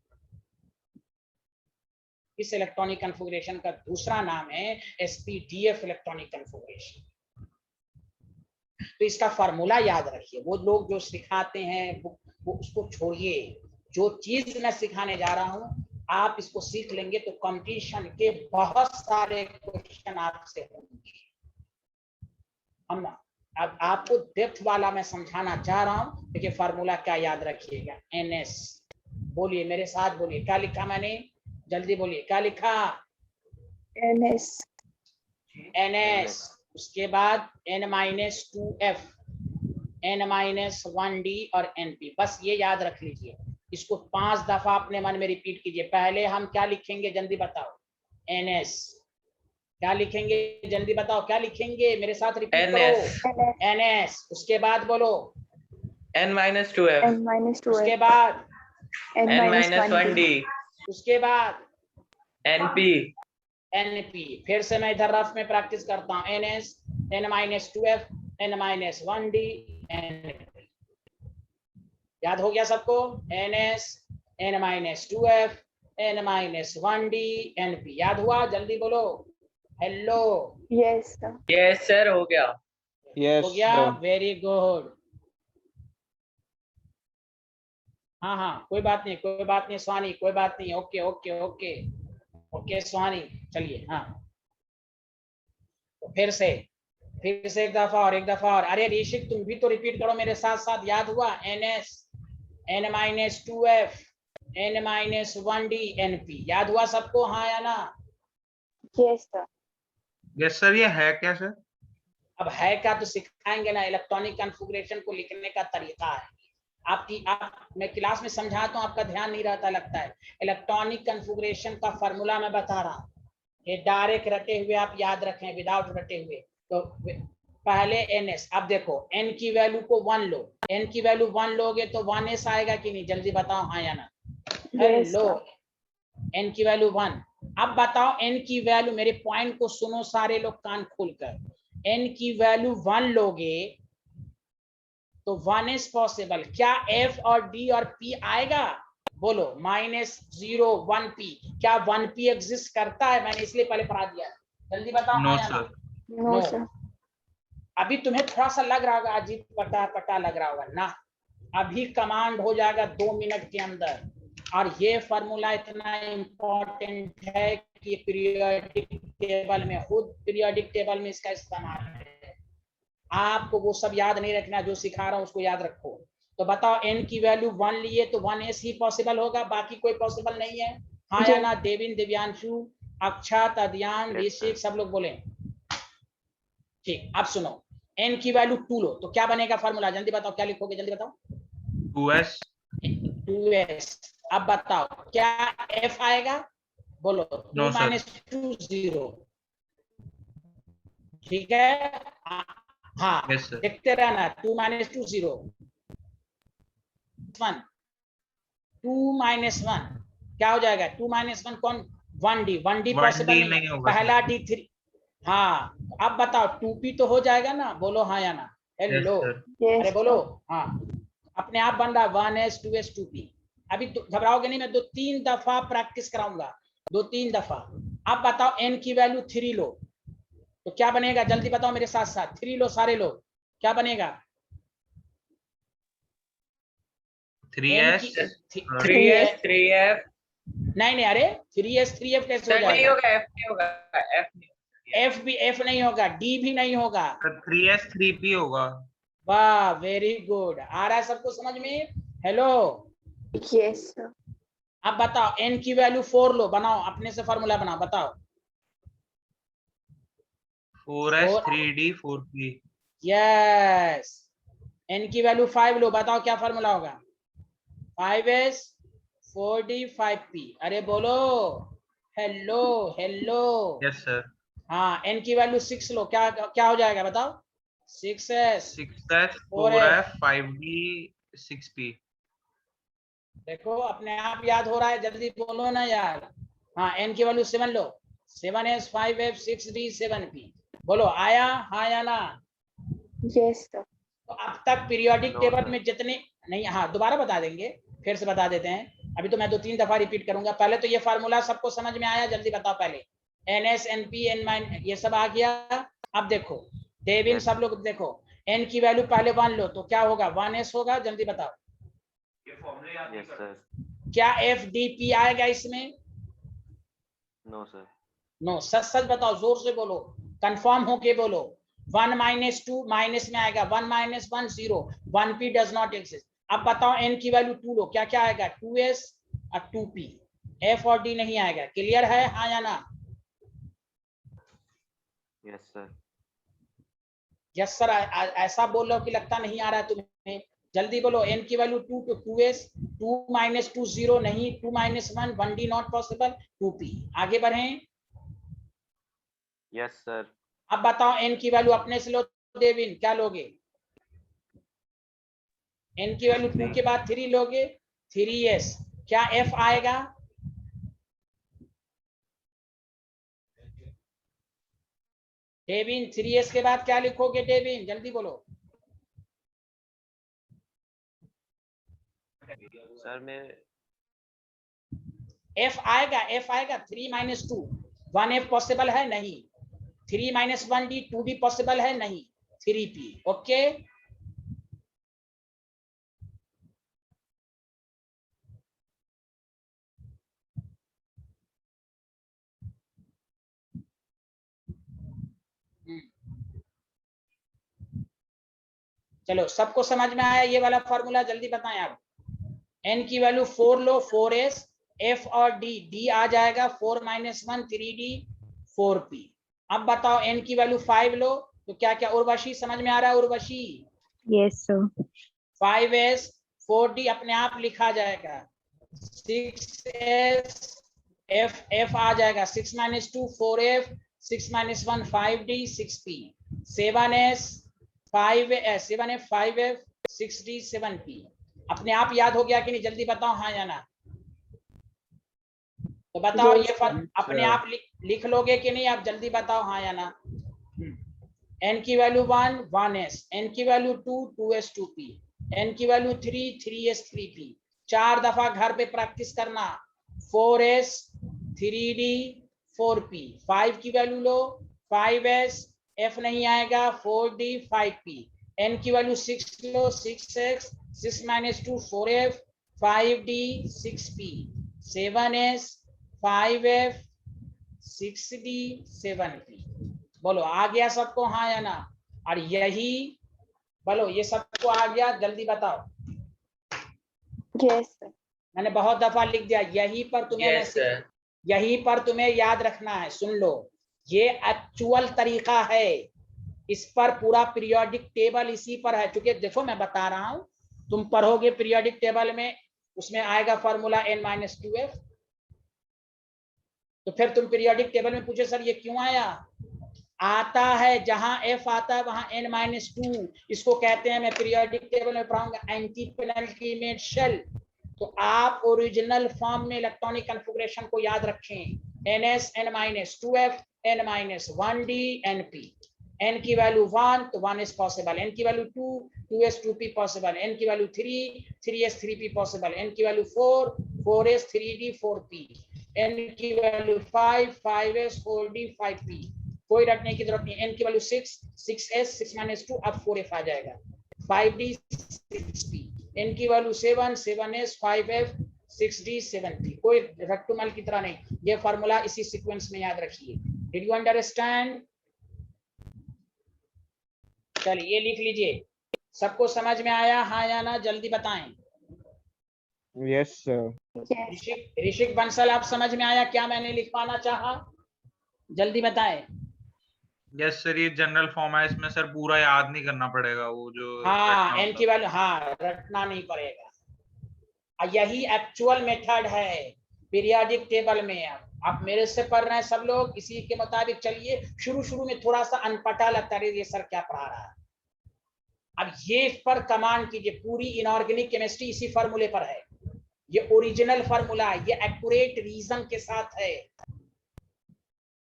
इस इलेक्ट्रॉनिक कॉन्फ़िगरेशन का दूसरा नाम है SPDF इलेक्ट्रॉनिक कॉन्फ़िगरेशन। तो इसका फार्मूला याद रखिए। वो लोग जो सिखाते हैं वो उसको छोड़िए, जो चीज मैं सिखाने जा रहा हूं आप इसको सीख लेंगे तो कंपटीशन के बहुत सारे क्वेश्चन आपसे होंगे। हम अब आपको डेप्थ वाला मैं समझाना चाह रहा हूं। देखिए फार्मूला क्या याद रखिएगा, NS। बोलिए मेरे साथ, बोलिए क्या लिखा मैंने, जल्दी बोलिए क्या लिखा? NS. NS। उसके बाद N-2F, N-1D और NP। बस ये याद रख लीजिए, इसको 5 दफा अपने मन में रिपीट कीजिए। पहले हम क्या लिखेंगे जल्दी बताओ? NS। क्या लिखेंगे जल्दी बताओ, क्या लिखेंगे मेरे साथ रिपीट करो? NS। उसके बाद बोलो N-2F। N-2F. उसके बाद N-1D. उसके बाद NP। NP। फिर से मैं इधर रफ में प्रैक्टिस करता हूँ, NS, N-2F, N-1D, NP। याद हो गया सबको? NS, N-2F, N-1D, NP। याद हुआ? जल्दी बोलो hello. Yes, sir. Yes sir, हो गया। यस हो गया, सर। Very good. हाँ हाँ कोई बात नहीं, कोई बात नहीं स्वानी, कोई बात नहीं। Okay okay okay okay Swani, चलिए। हाँ तो फिर से एक दफा और, एक दफा और। अरे ऋषिक तुम भी तो रिपीट करो मेरे साथ साथ। याद हुआ? NS, N-2F, N-1D, NP। याद हुआ सबको हाँ या ना? Yes, sir. Yes sir. ये है क्या सर? अब है क्या तो सिखाएंगे ना, इलेक्ट्रॉनिक कॉन्फ़िगरेशन को लिखने का तरीका है। मैं क्लास में समझाता हूँ, आपका ध्यान नहीं रहता लगता है। इलेक्ट्रॉनिक कॉन्फ़िगरेशन का फार्मूला मैं बता रहा हूँ, ये डायरेक्ट रटे हुए आप याद रखें, विदाउट रटे हुए। तो पहले NS। अब देखो N की वैल्यू को 1 लो, N की वैल्यू 1 लोगे तो 1S आएगा कि नहीं? जल्दी बताओ हाँ या ना? Yes, लो sir. N की वैल्यू 1। अब बताओ N की वैल्यू, मेरे पॉइंट को सुनो सारे लोग कान खोलकर, N की वैल्यू 1 लोगे तो 1S पॉसिबल। क्या F और D और P आएगा? बोलो -0 1P। क्या 1P एग्जिस्ट करता है? मैंने इसलिए पहले पढ़ा दिया, जल्दी बताओ नो हाँ या ना? सर। No, sir. अभी तुम्हें थोड़ा सा लग रहा होगा अजीब, पटा लग रहा होगा ना, अभी कमांड हो जाएगा 2 मिनट के अंदर। और ये फार्मूला इतना इंपॉर्टेंट है कि पीरियोडिक टेबल में, खुद पीरियोडिक टेबल में इसका इस्तेमाल है। आपको वो सब याद नहीं रखना, जो सिखा रहा हूं उसको याद रखो। तो बताओ N की वैल्यू 1 लिए तो 1S ही पॉसिबल होगा, बाकी कोई पॉसिबल नहीं है। हाँ या ना? देविन, दिव्यांशु, अक्षत, अध्यान, ऋषिक, सब लोग बोले ठीक। अब सुनो, N की वैल्यू 2 लो तो क्या बनेगा फार्मूला? जल्दी बताओ क्या लिखोगे, जल्दी बताओ। 2S। 2S। अब बताओ क्या F आएगा? बोलो 2 No, sir. - 2 0। ठीक है, हाँ यस सर। देखते रहना, 2 - 2 0, 1 2 - 1 क्या हो जाएगा? 2 - 1 कौन? 1D 1D 1D पॉसिबल नहीं नहीं है, होगा पहला सर। D3। हाँ अब बताओ 2P तो हो जाएगा ना, बोलो हाँ या ना। Yes hello, sir. अरे Yes, बोलो sir. हाँ, अपने आप बन रहा 1S 2S 2P। अभी घबराओगे नहीं, मैं 2-3 दफा प्रैक्टिस कराऊंगा, 2-3 दफा। अब बताओ n की वैल्यू 3 लो तो क्या बनेगा? जल्दी बताओ मेरे साथ साथ, 3 लो सारे लोग, क्या बनेगा? n 3s की 3s 3f नहीं नहीं, अरे 3s 3f कैसे हो सर नहीं जाएगा? होगा, f नहीं होगा, f नहीं होगा। f भी f नहीं होगा, d भी नहीं होगा। 3s 3p होगा। वाह वेरी गुड, आ रहा है सबको समझ में? Hello, Yes, sir. अब बताओ n की वैल्यू 4 लो, बनाओ अपने से फार्मूला बनाओ, बताओ। 4s 4 3d 4p। Yes, n की वैल्यू 5 लो, बताओ क्या फार्मूला होगा? 5s 4d 5p। अरे बोलो, हेलो हेलो। Yes sir. हाँ n की वैल्यू 6 लो, क्या क्या हो जाएगा बताओ? 6s 6s 4f। 4f 5d 6p। देखो अपने आप याद हो रहा है, जल्दी बोलो ना यार। हाँ n की वैल्यू 7 लो, 7s 5f 6d 7p। बोलो आया हाँ या ना? Yes, sir. तो अब तक पीरियोडिक No, टेबल sir. में जितने नहीं, हाँ दोबारा बता देंगे, फिर से बता देते हैं, अभी तो मैं 2-3 दफा रिपीट करूंगा। पहले तो ये फार्मूला सबको समझ में आया? जल्दी बताओ पहले। NS NP N- ये सब आ गया। अब देखो डेविन, Yes. सब लोग देखो, n की वैल्यू पहले 1 लो तो क्या होगा? 1s होगा, जल्दी बताओ। Yes, sir. क्या FDP आएगा इसमें? No, sir. नो, सच सच बताओ, जोर से बोलो, कंफर्म होके बोलो। 1 - 2 माइनस में आएगा, 1 - 1 0, 1p डज नॉट एग्जिस्ट। अब बताओ n की वैल्यू 2 लो, क्या क्या आएगा? 2s और 2p, f और d नहीं आएगा। क्लियर है हाँ या ना? Yes, sir. यस सर, ऐसा बोल रहे हो कि लगता नहीं आ रहा है तुम्हें। जल्दी बोलो, n की वैल्यू 2 तो 2s, 2 - 2 0 नहीं, 2 - 1 1d नॉट पॉसिबल, 2p। आगे बढ़ें। Yes, sir. अब बताओ n की वैल्यू अपने से लो, देविन क्या लोगे? n की वैल्यू 2 के बाद 3 लोगे, 3s। क्या f आएगा? डेविन 3s के बाद क्या लिखोगे? डेविन जल्दी बोलो। Sir, मैं f आएगा, f आएगा। 3 - 2 1f पॉसिबल है नहीं, 3 - 1d 2d पॉसिबल है नहीं, 3p। ओके चलो, सबको समझ में आया ये वाला फॉर्मूला? जल्दी बताएं आप। n की वैल्यू 4 लो, 4s, f और d, d आ जाएगा, 4 - 1 3d 4p। अब बताओ n की वैल्यू 5 लो तो क्या क्या? उर्वशी समझ में आ रहा है? Urvashi Yes, sir. 5s 4d अपने आप लिखा जाएगा, 6s f आ जाएगा, 6 - 2 4f, 6 - 1 5d 6p, 7s 5s 7f 5f 6d 7p। अपने आप याद हो गया कि नहीं? जल्दी बताओ हाँ या ना? तो बताओ Yes, ये sir. अपने आप लिख लोगे कि नहीं? आप जल्दी बताओ हाँ या ना? n की वैल्यू 1 1s, n की वैल्यू 2 2s 2p, n की वैल्यू 3 3s 3p। 4 दफा घर पे प्रैक्टिस करना, 4s 3d 4p। 5 की वैल्यू लो, 5s, f नहीं आएगा, 4d 5p। n की वैल्यू 6 लो, 6x 6 - 2 4f 5d 6p, 7s 5f 6d 7p। बोलो आ गया सबको हाँ या ना? और यही बोलो, ये सबको आ गया? जल्दी बताओ। Yes, sir. मैंने बहुत दफा लिख दिया, यही पर तुम्हें Yes, sir. यही पर तुम्हें याद रखना है। सुन लो, ये एक्चुअल तरीका है, इस पर पूरा पीरियोडिक टेबल इसी पर है। क्योंकि देखो मैं बता रहा हूं, तुम पढ़ोगे पीरियोडिक टेबल में, उसमें आएगा फॉर्मूला n - 2f। तो फिर तुम पीरियोडिक टेबल में पूछे सर ये क्यों आया, आता है, जहां एफ आता है वहां n-2, इसको कहते हैं, मैं पीरियोडिक टेबल में पढ़ाऊंगा, एंटी पेनल्टी शेल। तो आप ओरिजिनल फॉर्म में इलेक्ट्रॉनिक कॉन्फ़िगरेशन को याद रखें, ns n-2f n-1d np। n की वैल्यू 1 तो 1 is possible, n की value 2 2s 2p possible, n की value 3 3s 3p possible, n की value 4 4s 3d 4p, n की वैल्यू 5 5s 4d 5p। कोई रखने की जरूरत नहीं। n की वैल्यू 6 6s 6 - 2 अब 4f आ जाएगा, 5d 6p, n की value 7 7s 5f 6d 7p। कोई रट्टूमल की तरह नहीं, ये फार्मूला इसी सीक्वेंस में याद रखिए। Did you understand? चलिए ये लिख लीजिए, सबको समझ में आया हाँ या ना, जल्दी बताएं। Yes sir. Yes. ऋषिक बंसल, आप समझ में आया क्या मैंने लिखवाना चाहा? जल्दी बताएं। यस सर, ये जनरल फॉर्म है, इसमें सर पूरा याद नहीं करना पड़ेगा, वो जो हाँ रटना n होता की वैल्यू, हाँ रटना नहीं पड़ेगा। यही एक्चुअल मेथड है पीरियोडिक टेबल में। आप मेरे से पढ़ रहे हैं सब लोग, इसी के मुताबिक चलिए। शुरू में थोड़ा सा अनपढ़ा लगता है, ये सर क्या पढ़ा रहा है। अब ये पर कमांड कीजिए, पूरी इनऑर्गेनिक केमिस्ट्री इसी फार्मूले पर है, ये ओरिजिनल फार्मूला है, ये एक्यूरेट रीजन के साथ है।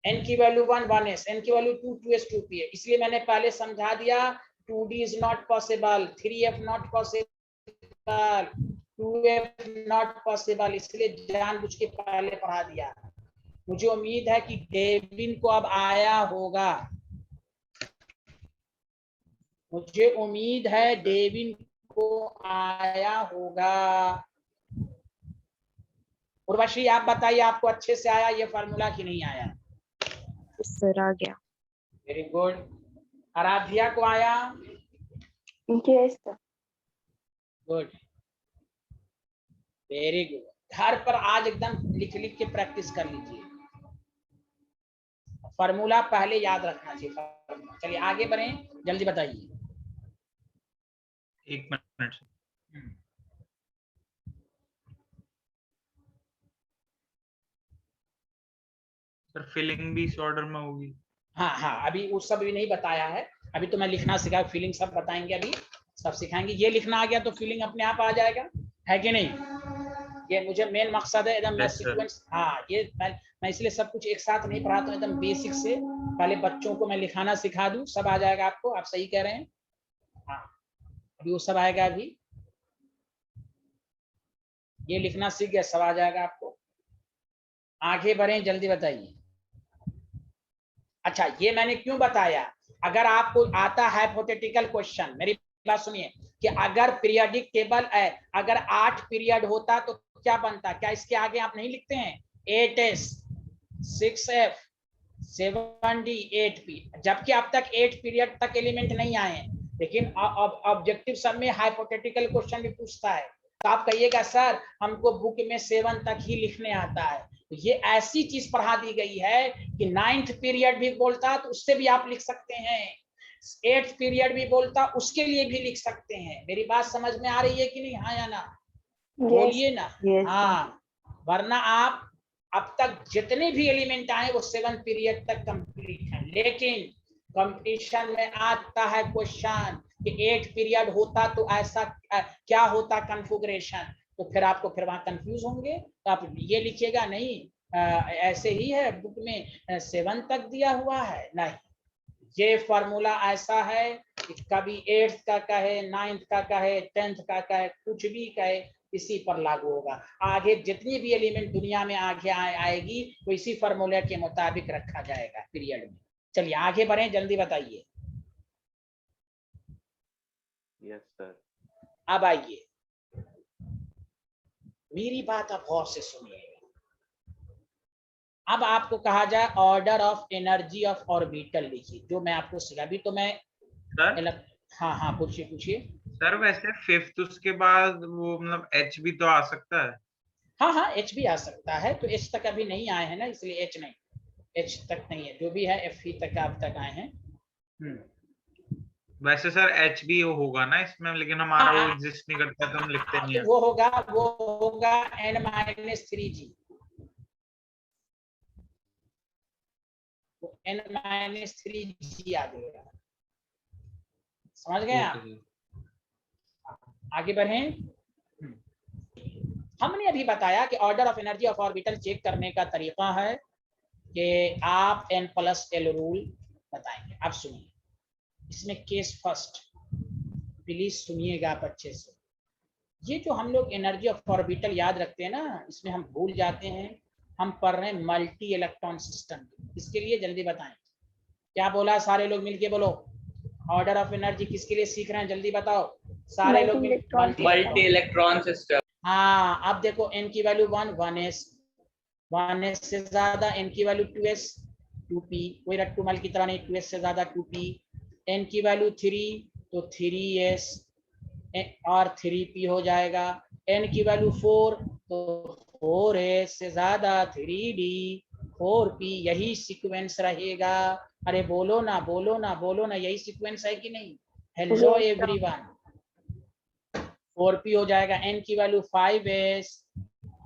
n की वैल्यू 1 1s, n की वैल्यू 2 2s 2p है, इसलिए मैंने पहले समझा दिया 2d is not possible, 3f not possible, 2f not possible, इसलिए जानबूझ के पहले पढ़ा दिया। मुझे उम्मीद है कि डेविन को अब आया होगा, मुझे उम्मीद है डेविन को आया होगा। उर्वशी आप बताइए, आपको अच्छे से आया ये फार्मूला कि नहीं आया? सर आ गया। Very good. आराध्या को आया? Yes, sir. Good, very good. घर पर आज एकदम लिख लिख के प्रैक्टिस कर लीजिए, फार्मूला पहले याद रखना चाहिए। चलिए आगे बढ़ें, जल्दी बताइए। 1 मिनट सर, फिलिंग भी इस ऑर्डर में होगी? हाँ अभी वो सब भी नहीं बताया है, अभी तो मैं लिखना सिखा, फीलिंग सब बताएंगे, अभी सब सिखाएंगे। ये लिखना आ गया तो फीलिंग अपने आप आ जाएगा, है कि नहीं? ये मुझे मेन मकसद है एकदम, मैं सीक्वेंस, हाँ ये मैं इसलिए सब कुछ एक साथ नहीं पढ़ाता हूँ, एकदम बेसिक से पहले बच्चों को मैं लिखाना सिखा दूं, सब आ जाएगा आपको। आप सही कह रहे हैं, हाँ अभी वो सब आएगा, अभी ये लिखना सीख गया, सब आ जाएगा आपको। आगे बढ़ें, जल्दी बताइए। अच्छा ये मैंने क्यों बताया, अगर आपको आता है हाइपोथेटिकल क्वेश्चन, मेरी बात सुनिए, कि अगर पीरियोडिक टेबल है, अगर 8 पीरियड होता तो क्या बनता, क्या इसके आगे आप नहीं लिखते हैं 8s 6f 7d 8p, जबकि अब तक 8 पीरियड तक एलिमेंट नहीं आए हैं, लेकिन अब ऑब्जेक्टिव सब में हाइपोथेटिकल क्वेश्चन भी पूछता है, तो आप कहिएगा सर हमको बुक में 7 तक ही लिखने आता है। तो ये ऐसी चीज पढ़ा दी गई है कि 9th पीरियड भी बोलता तो उससे भी आप लिख सकते हैं, 8th पीरियड भी बोलता उसके लिए भी लिख सकते हैं। मेरी बात समझ में आ रही है कि नहीं, हाँ या ना? बोलिए ना। Yes, हाँ, वरना आप अब तक जितने भी एलिमेंट आए वो 7 पीरियड तक कंप्लीट है, लेकिन कंपटीशन में आता है क्वेश्चन कि 8 पीरियड होता तो ऐसा क्या होता कॉन्फ़िगरेशन, तो फिर आपको फिर वहां कंफ्यूज होंगे, तो आप ये लिखिएगा नहीं ऐसे ही है बुक में 7 तक दिया हुआ है, नहीं, ये फार्मूला ऐसा है कि कभी 8th का कहे, 9th का कहे, 10th का कहे, कुछ भी कहे इसी पर लागू होगा। आगे जितनी भी एलिमेंट दुनिया में आगे आएगी वो इसी फार्मूले के मुताबिक रखा जाएगा पीरियड में। चलिए आगे बढ़ें, जल्दी बताइए। Yes sir. अब आइए, मेरी बात आप गौर से सुनिए। अब आपको कहा जाए order of energy of orbital लिखिए, जो मैं आपको सिखा, अभी तो मैं सर हाँ पूछिए। सर वैसे 5th उसके बाद वो मतलब H भी तो आ सकता है? हाँ H भी आ सकता है, तो H तक अभी नहीं आए हैं ना, इसलिए H नहीं, H तक नहीं है, जो भी है F ही तक अब तक आए हैं। वैसे सर H भी होगा ना इसमें, लेकिन हमारा वो एग्जिस्ट नहीं करता तो हम लिखते नहीं है। वो होगा N-3G, n-3g आ जाएगा। समझ गए आप? आगे बढ़ें। हमने अभी बताया कि order of energy of orbital check करने का तरीका है कि आप n+l रूल बताएंगे। अब सुनिए, इसमें केस फर्स्ट, प्लीज सुनिएगा आप अच्छे से। ये जो हम लोग एनर्जी ऑफ ऑर्बिटल याद रखते हैं ना, इसमें हम भूल जाते हैं। हम पढ़ रहे हैं मल्टी इलेक्ट्रॉन सिस्टम। इसके लिए जल्दी बताएं, क्या बोला? सारे लोग मिलके बोलो, ऑर्डर ऑफ एनर्जी किसके लिए सीख रहे हैं? जल्दी बताओ सारे लोग मिलके। Multi electron system. हाँ, अब देखो n की वैल्यू 1s से ज्यादा, n की वैल्यू 2s 2p, कोई रट्टूमल की तरह नहीं, 2s से ज्यादा 2p, n की वैल्यू 3 तो 3s और 3p हो जाएगा, n की वैल्यू 4 तो 4s से ज्यादा 3d 4p, यही सीक्वेंस रहेगा। अरे बोलो ना, बोलो ना, बोलो ना, यही सीक्वेंस है कि नहीं? हेलो एवरीवन, 4p हो जाएगा, n की वैल्यू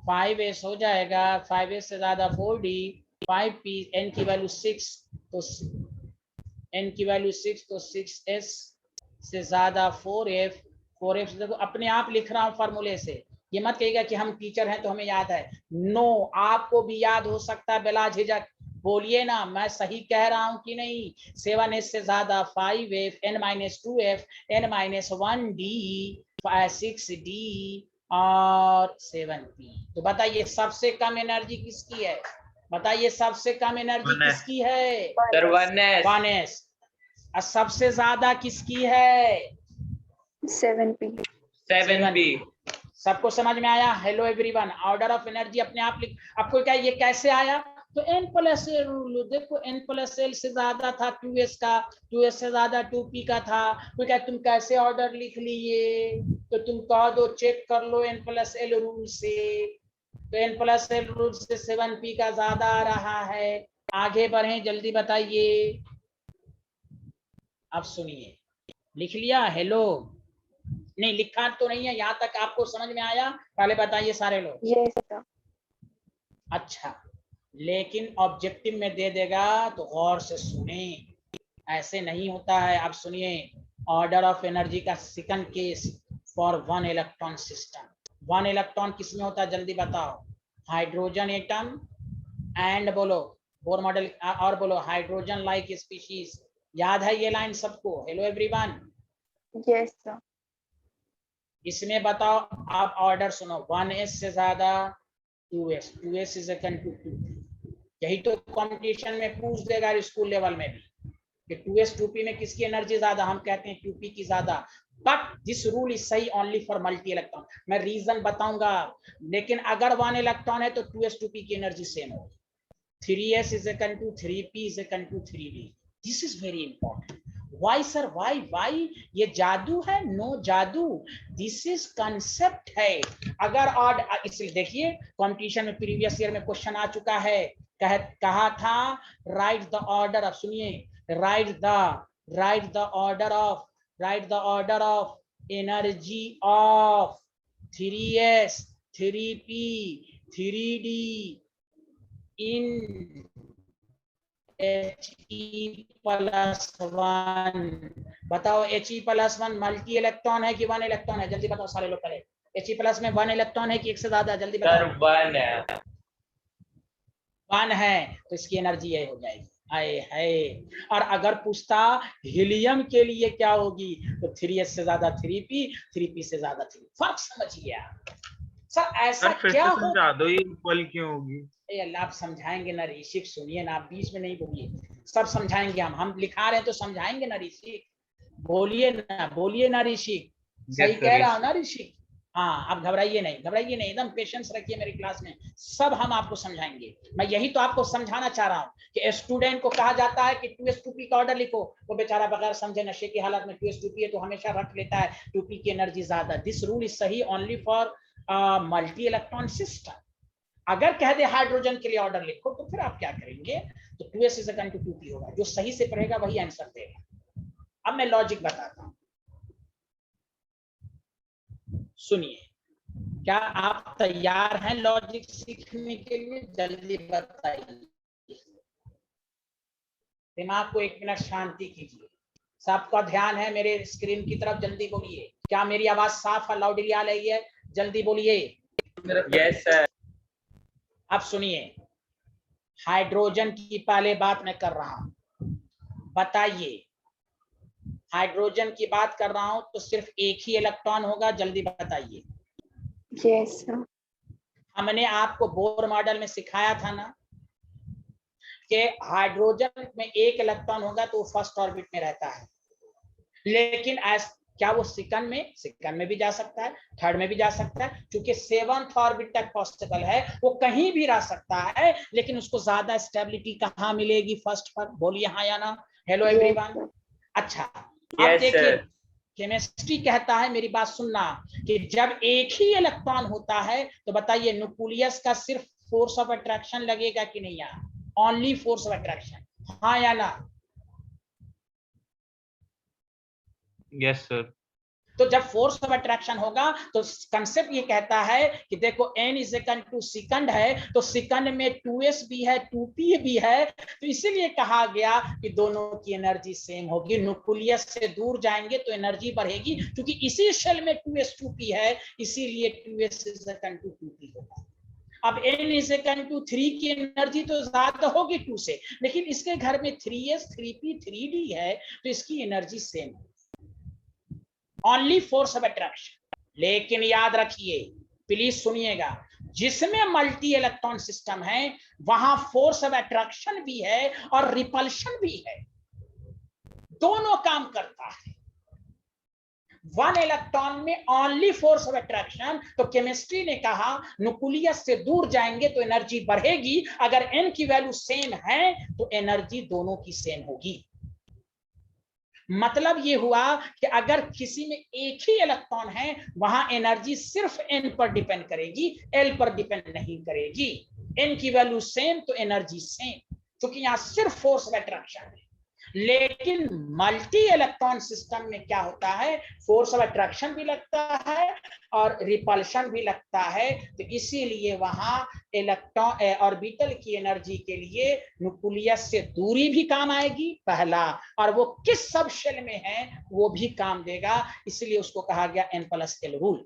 5s हो जाएगा, 5s से ज्यादा 4d 5p, n की वैल्यू 6 तो n की वैल्यू 6 तो 6s से ज्यादा 4f देखो अपने आप लिख रहा हूं फॉर्मूले से, ये मत कहिएगा कि हम टीचर हैं तो हमें याद है। नो, आपको भी याद हो सकता है बिला झिझक, बोलिए ना मैं सही कह रहा हूं कि नहीं? 7s से ज्यादा 5f, n-2f, n-1d, 6d और 7p। तो बताइए सबसे कम एनर्जी किसकी है? बताइए सबसे कम एनर्जी किसकी है? Sir 1s। 1s। और सबसे ज्यादा किसकी है? 7p। 7p। सबको समझ में आया? Hello everyone, order of energy अपने आप लिख। आपको क्या ये कैसे आया? तो n+l रूल देखो, n+l से ज्यादा था 2s का, 2s से ज्यादा 2p का था, तो क्या तुम कैसे ऑर्डर लिख लिए? तो तुम कह दो चेक कर लो n+l रूल से, तो n+l रूल से 7p का ज्यादा आ रहा है। आगे बढ़े, जल्दी बताइए। अब सुनिए, लिख लिया? हेलो, नहीं लिखा तो नहीं है, यहाँ तक आपको समझ में आया? पहले बताइए सारे लोग। Yes sir. अच्छा, लेकिन ऑब्जेक्टिव में दे देगा तो गौर से सुने, ऐसे नहीं होता है। अब सुनिए, ऑर्डर ऑफ एनर्जी का second case for 1 electron system. 1 electron किसमें होता है जल्दी बताओ? हाइड्रोजन एटम एंड बोलो बोर मॉडल, और बोलो हाइड्रोजन लाइक स्पीशीज। याद है ये लाइन सबको? Hello everyone. Yes sir. इसमें बताओ आप ऑर्डर सुनो, 1s से ज्यादा 2s, 2s is equal to 2, यही तो कंपटीशन में पूछ देगा स्कूल लेवल में भी कि 2s 2p में किसकी एनर्जी ज्यादा? हम कहते हैं 2p की ज्यादा। बट दिस रूल इज सही ओनली फॉर मल्टी इलेक्ट्रॉन। मैं रीजन बताऊंगा, लेकिन अगर 1 इलेक्ट्रॉन है तो 2s 2p की एनर्जी सेम होगी। 3s is equal to 3p is equal to 3d। This is very important. Why sir? Why? ये जादू है? नो जादू, दिस इज कंसेप्ट है। अगर ऑर्डर, इसलिए देखिए कंपटीशन में प्रीवियस ईयर में क्वेश्चन आ चुका है, कहा था राइट द ऑर्डर। अब सुनिए, right the order of energy of 3s 3p 3d in He+1। बताओ He+1 मल्टी इलेक्ट्रॉन है कि 1 इलेक्ट्रॉन है? जल्दी बताओ सारे लोग पहले। He+ में 1 इलेक्ट्रॉन है कि एक से ज्यादा? जल्दी बताओ। सर 1 है। 1 है तो इसकी एनर्जी ये हो जाएगी। आए है। और अगर पूछता हीलियम के लिए क्या होगी, तो 3s से ज्यादा 3p, 3p से ज्यादा 3। फर्क समझिए सर, ऐसा क्या हो? समझा दो ये इक्वल क्यों होगी? अल्लाह आप समझाएंगे ना ऋषिक, सुनिए ना, आप बीच में नहीं बोलिए, सब समझाएंगे। हम लिखा रहे हैं तो समझाएंगे ना ऋषिक, बोलिए ना ऋषिक, सही कह रहा हूँ ना ऋषिक? हाँ, आप घबराइए नहीं, एकदम पेशेंस रखिए मेरी क्लास में, सब हम आपको समझाएंगे। मैं यही तो आपको समझाना चाह रहा हूँ कि स्टूडेंट को कहा जाता है कि 2s 2p का ऑर्डर लिखो, वो बेचारा बगैर समझे नशे की हालत में 2s 2p है तो हमेशा रख लेता है 2p की एनर्जी ज्यादा। दिस रूल इज सही only for multi electron system. अगर कह दे हाइड्रोजन के लिए ऑर्डर लिखो तो फिर आप क्या करेंगे? तो 2s is equal to 2p होगा, जो सही से पढ़ेगा वही आंसर देगा। अब मैं लॉजिक बताता हूं, सुनिए, क्या आप तैयार हैं लॉजिक सीखने के लिए? जल्दी बताइए। दिमाग को एक मिनट शांति कीजिए। सबका ध्यान है मेरे स्क्रीन की तरफ, जल्दी बोलिए। क्या मेरी आवाज साफ और लाउडली आ रही है? जल्दी बोलिए। Yes, sir. अब सुनिए, हाइड्रोजन की पहले बात मैं कर रहा हूं, बताइए। हाइड्रोजन की बात कर रहा हूं तो सिर्फ एक ही इलेक्ट्रॉन होगा, जल्दी बताइए। Yes, sir. हमने आपको बोर मॉडल में सिखाया था ना कि हाइड्रोजन में एक इलेक्ट्रॉन होगा तो वो फर्स्ट ऑर्बिट में रहता है, लेकिन क्या वो सेकंड में भी जा सकता है, थर्ड में भी जा सकता है। क्योंकि 7th ऑर्बिट तक पॉसिबल है, वो कहीं भी रह सकता है, लेकिन उसको ज्यादा स्टेबिलिटी कहाँ मिलेगी? फर्स्ट पर। बोलिए हाँ या ना। Hello everyone. अच्छा, अब Yes, देखिए, sir. केमिस्ट्री कहता है, मेरी बात सुनना, कि जब एक ही इलेक्ट्रॉन होता है तो बताइए न्यूक्लियस का सिर्फ फोर्स ऑफ अट्रैक्शन लगेगा कि नहीं? यहाँ ओनली फोर्स ऑफ अट्रैक्शन, हाँ या ना? Yes sir. तो जब फोर्स ऑफ अट्रैक्शन होगा तो कंसेप्ट ये कहता है कि देखो n is equal to second है, तो सेकंड में 2s भी है, 2p भी है, तो इसीलिए कहा गया कि दोनों की एनर्जी सेम होगी। न्यूक्लियस से दूर जाएंगे तो एनर्जी बढ़ेगी, क्योंकि इसी शेल में 2s 2p है, इसीलिए 2s is equal to 2p होगा। अब n इज इक्वल टू 3 की एनर्जी तो ज्यादा होगी 2 से, लेकिन इसके घर में 3s 3p 3d है, तो इसकी एनर्जी सेम है, ओनली फोर्स ऑफ अट्रैक्शन। लेकिन याद रखिए, प्लीज सुनिएगा, जिसमें मल्टी इलेक्ट्रॉन सिस्टम है वहां फोर्स ऑफ अट्रैक्शन भी है और रिपल्शन भी है, दोनों काम करता है। 1 इलेक्ट्रॉन में ओनली फोर्स ऑफ अट्रैक्शन, तो केमिस्ट्री ने कहा न्यूक्लियस से दूर जाएंगे तो एनर्जी बढ़ेगी, अगर n की वैल्यू सेम है तो एनर्जी दोनों की सेम होगी। मतलब ये हुआ कि अगर किसी में एक ही इलेक्ट्रॉन है वहां एनर्जी सिर्फ n पर डिपेंड करेगी, l पर डिपेंड नहीं करेगी। n की वैल्यू सेम तो एनर्जी सेम, क्योंकि यहां सिर्फ फोर्स ऑफ अट्रैक्शन है। लेकिन मल्टी इलेक्ट्रॉन सिस्टम में क्या होता है, फोर्स ऑफ अट्रैक्शन भी लगता है और रिपल्शन भी लगता है, तो इसीलिए वहां इलेक्ट्रॉन ऑर्बिटल की एनर्जी के लिए न्यूक्लियस से दूरी भी काम आएगी पहला, और वो किस सब शेल में है वो भी काम देगा, इसलिए उसको कहा गया n+l रूल।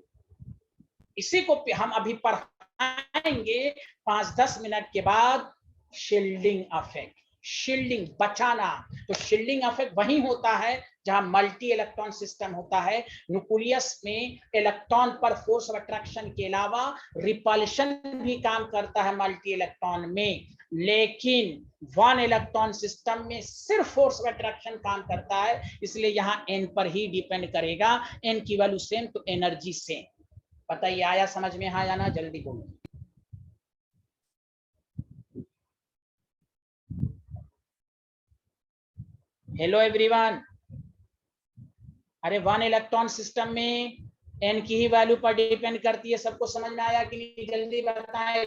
इसी को हम अभी पढ़ाएंगे 5-10 मिनट के बाद। शील्डिंग इफेक्ट, शील्डिंग, बचाना, तो शील्डिंग इफेक्ट वही होता है जहां मल्टी इलेक्ट्रॉन सिस्टम होता है। न्यूक्लियस में इलेक्ट्रॉन पर फोर्स ऑफ अट्रैक्शन के अलावा रिपल्शन भी काम करता है मल्टी इलेक्ट्रॉन में, लेकिन 1 इलेक्ट्रॉन सिस्टम में सिर्फ फोर्स ऑफ अट्रैक्शन काम करता है, इसलिए यहां n पर ही डिपेंड करेगा। n की वैल्यू सेम तो एनर्जी सेम। बताइए आया समझ में? हाँ या ना? जल्दी बोलो। Hello everyone. अरे 1 इलेक्ट्रॉन सिस्टम में n की ही वैल्यू पर डिपेंड करती है, सबको समझ में आया कि नहीं? जल्दी बताएं।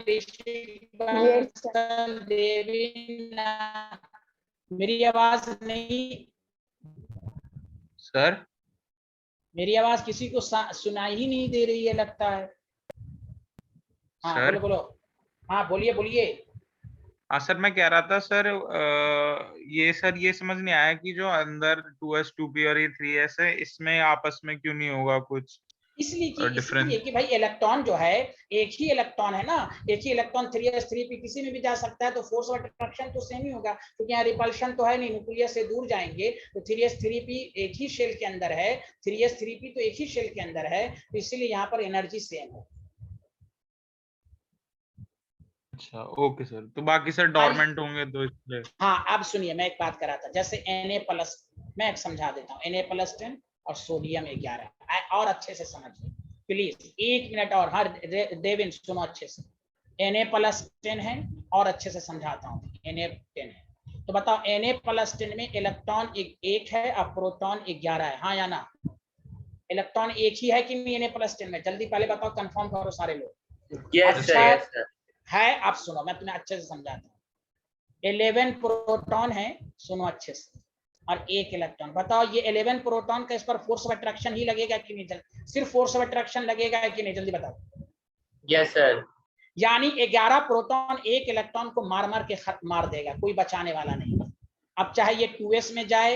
मेरी आवाज नहीं, सर मेरी आवाज किसी को सुनाई ही नहीं दे रही है लगता है। हाँ सर, बोलो। हाँ बोलिए बोलिए। हाँ सर, मैं कह रहा था सर, ये समझ नहीं आया कि जो अंदर 2s 2p और ये 3s है, इसमें आपस में क्यों नहीं होगा कुछ इसलिए कि भाई इलेक्ट्रॉन जो है, एक ही इलेक्ट्रॉन है ना, एक ही इलेक्ट्रॉन 3s 3p किसी में भी जा सकता है, तो फोर्स ऑफ अट्रैक्शन तो सेम ही होगा, क्योंकि यहाँ रिपल्शन तो है नहीं, न्यूक्लियस से दूर जाएंगे तो 3s 3p एक ही शेल के अंदर है, 3s 3p तो एक ही शेल के अंदर है, तो इसीलिए यहाँ पर एनर्जी सेम है। अच्छा ओके सर, तो बाकी सर डोरमेंट होंगे तो इसलिए। हाँ अब सुनिए, मैं एक बात कर रहा था, जैसे Na+, मैं एक समझा देता हूँ, Na+10 और सोडियम 11, और अच्छे से समझिए प्लीज, 1 मिनट और। हर देविन सुनो अच्छे से, Na+10 है और अच्छे से समझाता हूँ। Na10 है तो बताओ, Na+10 में इलेक्ट्रॉन एक है और प्रोटॉन 11 है, हाँ या ना? इलेक्ट्रॉन एक ही है कि नहीं Na+10 में? जल्दी पहले बताओ, कंफर्म करो सारे लोग। Yes, sir. Yes, sir. है। अब सुनो, मैं तुम्हें अच्छे से समझाता हूँ। 11 प्रोटॉन है, सुनो अच्छे से, और 1 इलेक्ट्रॉन। बताओ ये 11 प्रोटॉन का इस पर फोर्स ऑफ अट्रैक्शन ही लगेगा कि नहीं? सिर्फ फोर्स ऑफ अट्रैक्शन लगेगा कि नहीं? जल्दी बताओ। Yes, sir. यानी 11 प्रोटॉन 1 इलेक्ट्रॉन को मार के मार देगा, कोई बचाने वाला नहीं। अब चाहे ये 2s में जाए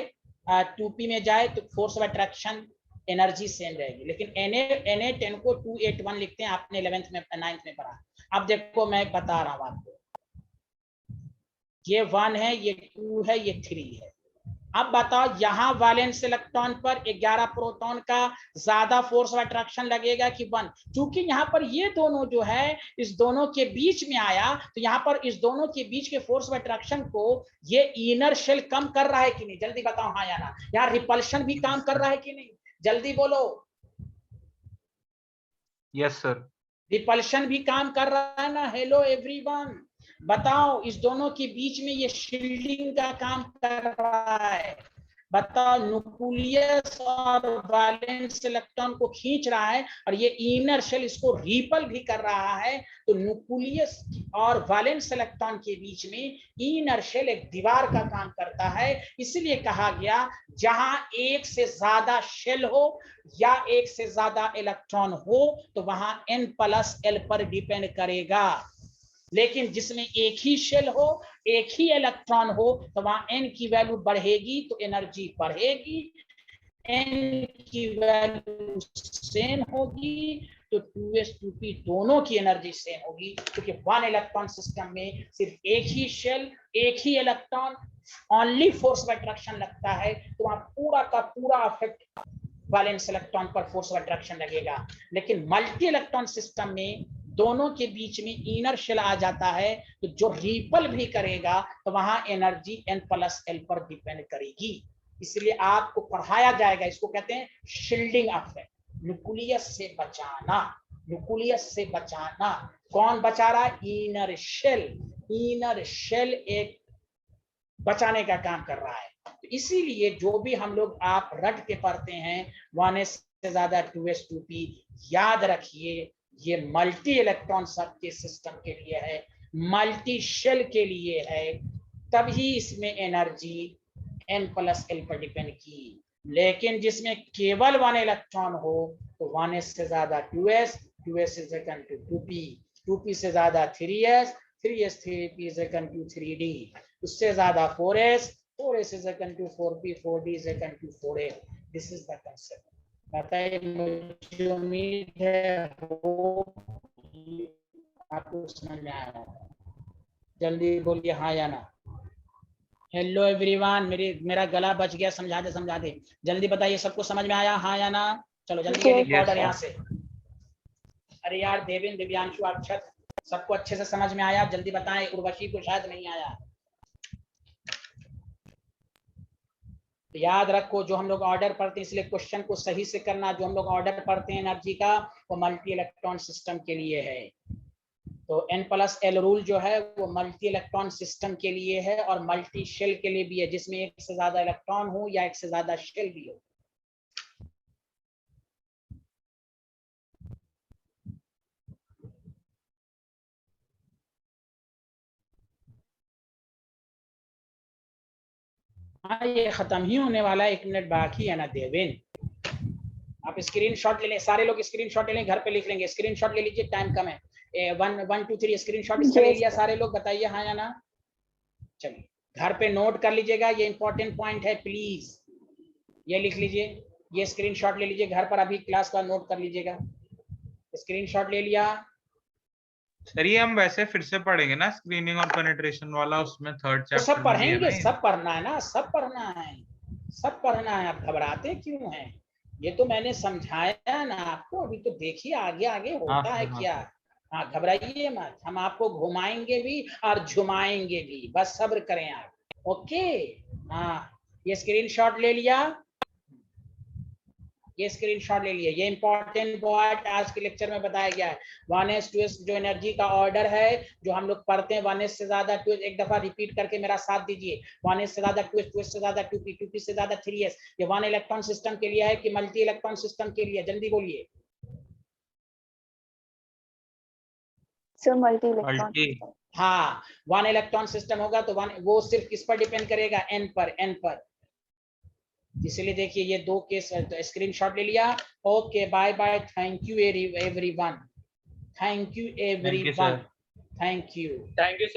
2p में जाए तो force of attraction energy same रहेगी, लेकिन Na10 को 281 लिखते हैं, आपने 11th में 9th में पढ़ा। अब देखो मैं बता रहा हूं आपको, ये 1 है, ये 2 है, ये 3 है। अब बताओ यहाँ वैलेंस इलेक्ट्रॉन पर 11 प्रोटॉन का ज्यादा फोर्स ऑफ अट्रैक्शन लगेगा कि 1? क्योंकि यहाँ पर ये दोनों जो है इस दोनों के बीच में आया, तो यहाँ पर इस दोनों के बीच के फोर्स ऑफ अट्रैक्शन को ये इनर शेल कम कर रहा है कि नहीं? जल्दी बताओ हाँ या ना। यहाँ रिपल्शन भी काम कर रहा है कि नहीं? जल्दी बोलो। Yes sir. रिपल्शन भी काम कर रहा है ना? हेलो एवरीवन, बताओ इस दोनों के बीच में ये शील्डिंग का काम कर रहा है। बताओ न्यूक्लियस और वैलेंस इलेक्ट्रॉन को खींच रहा है और ये इनर शेल इसको रिपल भी कर रहा है। तो न्यूक्लियस और वैलेंस इलेक्ट्रॉन के बीच में इनर शेल एक दीवार का काम करता है। इसलिए कहा गया जहां एक से ज्यादा शेल हो या एक से ज्यादा इलेक्ट्रॉन हो तो वहां n+l पर डिपेंड करेगा, लेकिन जिसमें एक ही शेल हो, एक ही इलेक्ट्रॉन हो, तो वहां n की वैल्यू बढ़ेगी तो एनर्जी बढ़ेगी, n की वैल्यू सेम होगी तो 2s 2p दोनों की एनर्जी सेम होगी, क्योंकि 1 इलेक्ट्रॉन सिस्टम में सिर्फ एक ही शेल, एक ही electron, only force of attraction लगता है, तो वहां पूरा का पूरा इफेक्ट वैलेंस इलेक्ट्रॉन पर फोर्स ऑफ अट्रैक्शन लगेगा। लेकिन मल्टी इलेक्ट्रॉन सिस्टम में दोनों के बीच में इनर शेल आ जाता है, तो जो रिपल भी करेगा तो वहां एनर्जी n+l पर डिपेंड करेगी। इसलिए आपको पढ़ाया जाएगा, इसको कहते हैं शील्डिंग इफेक्ट, न्यूक्लियस से बचाना। न्यूक्लियस से बचाना, कौन बचा रहा है? Inner shell. इनर शेल एक बचाने का काम कर रहा है। तो इसीलिए जो भी हम लोग आप रट के पढ़ते हैं 1s से ज्यादा 2s 2p, याद रखिए ये मल्टी इलेक्ट्रॉन सबके सिस्टम के लिए है, मल्टी शेल के लिए है, तभी इसमें एनर्जी n+l पर डिपेंड की। लेकिन जिसमें केवल 1 इलेक्ट्रॉन हो तो 1s से ज्यादा 2s, 2s is equal to 2p, 2p से ज्यादा 3s, 3s 3p is equal to 3d, उससे ज्यादा 4s, 4s is equal to 4p, 4d is equal to 4a। This is the concept. बताइए, मुझे उम्मीद है आपको समझ में आया होगा। जल्दी बोलिए हाँ या ना। हेलो एवरीवन, मेरा गला बच गया, समझा दे जल्दी बताइए, सबको समझ में आया हाँ या ना? चलो जल्दी ऑर्डर यहाँ से। अरे यार देवेंद्र, दिव्यांशु, अक्षत, सबको अच्छे से समझ में आया? जल्दी बताएं। उर्वशी को शायद नहीं आया। तो याद रखो, जो हम लोग ऑर्डर पढ़ते हैं, इसलिए क्वेश्चन को सही से करना। जो हम लोग ऑर्डर पढ़ते हैं एनर्जी का, वो मल्टी इलेक्ट्रॉन सिस्टम के लिए है। तो n+l रूल जो है वो मल्टी इलेक्ट्रॉन सिस्टम के लिए है और मल्टी शेल के लिए भी है, जिसमें एक से ज्यादा इलेक्ट्रॉन हो या एक से ज्यादा शेल भी हो। हाँ, ये खत्म ही होने वाला है, 1 मिनट बाकी है ना देवेन। आप स्क्रीनशॉट ले लें, सारे लोग स्क्रीनशॉट ले लें, घर पे लिख लेंगे। स्क्रीनशॉट ले लीजिए, टाइम कम है। 1 2 3 स्क्रीनशॉट इसका ले लिया सारे लोग? बताइए हाँ या ना। चलिए घर पे नोट कर लीजिएगा, ये इंपॉर्टेंट पॉइंट है, प्लीज ये लिख लीजिए, ये स्क्रीनशॉट ले लीजिए, घर पर अभी क्लास का नोट कर लीजिएगा। स्क्रीनशॉट ले लिया? सर ये हम वैसे फिर से पढ़ेंगे ना, स्क्रीनिंग और पेनिट्रेशन वाला, उसमें 3rd तो सब चैप्टर पढ़ेंगे, सब पढ़ना है ना, सब पढ़ना है, सब पढ़ना है। आप घबराते क्यों हैं? ये तो मैंने समझाया ना आपको, अभी तो देखिए आगे आगे होता है क्या। हाँ, घबराइए मत, हम आपको घुमाएंगे भी और झुमाएंगे भी, बस सब्र करें आप। ओके, हाँ, ये स्क्रीनशॉट ले लिया, ये स्क्रीनशॉट ले लिए। ये इंपॉर्टेंट पॉइंट आज के लेक्चर में बताया गया है। 1s 2s जो एनर्जी का ऑर्डर है, जो हम लोग पढ़ते हैं 1s से ज्यादा 2s, एक दफा रिपीट करके मेरा साथ दीजिए। 1s से ज्यादा 2s, 2s से ज्यादा 2p, 2p से ज्यादा 3s। ये 1 इलेक्ट्रॉन सिस्टम के लिए है कि मल्टी इलेक्ट्रॉन सिस्टम के लिए? जल्दी बोलिए। Sir multi electron. हाँ, 1 इलेक्ट्रॉन सिस्टम होगा तो 1 वो सिर्फ किस पर डिपेंड करेगा? n पर। इसलिए देखिए ये 2 केस है, तो स्क्रीनशॉट ले लिया। Okay, bye bye, thank you everyone, thank you everyone, thank you.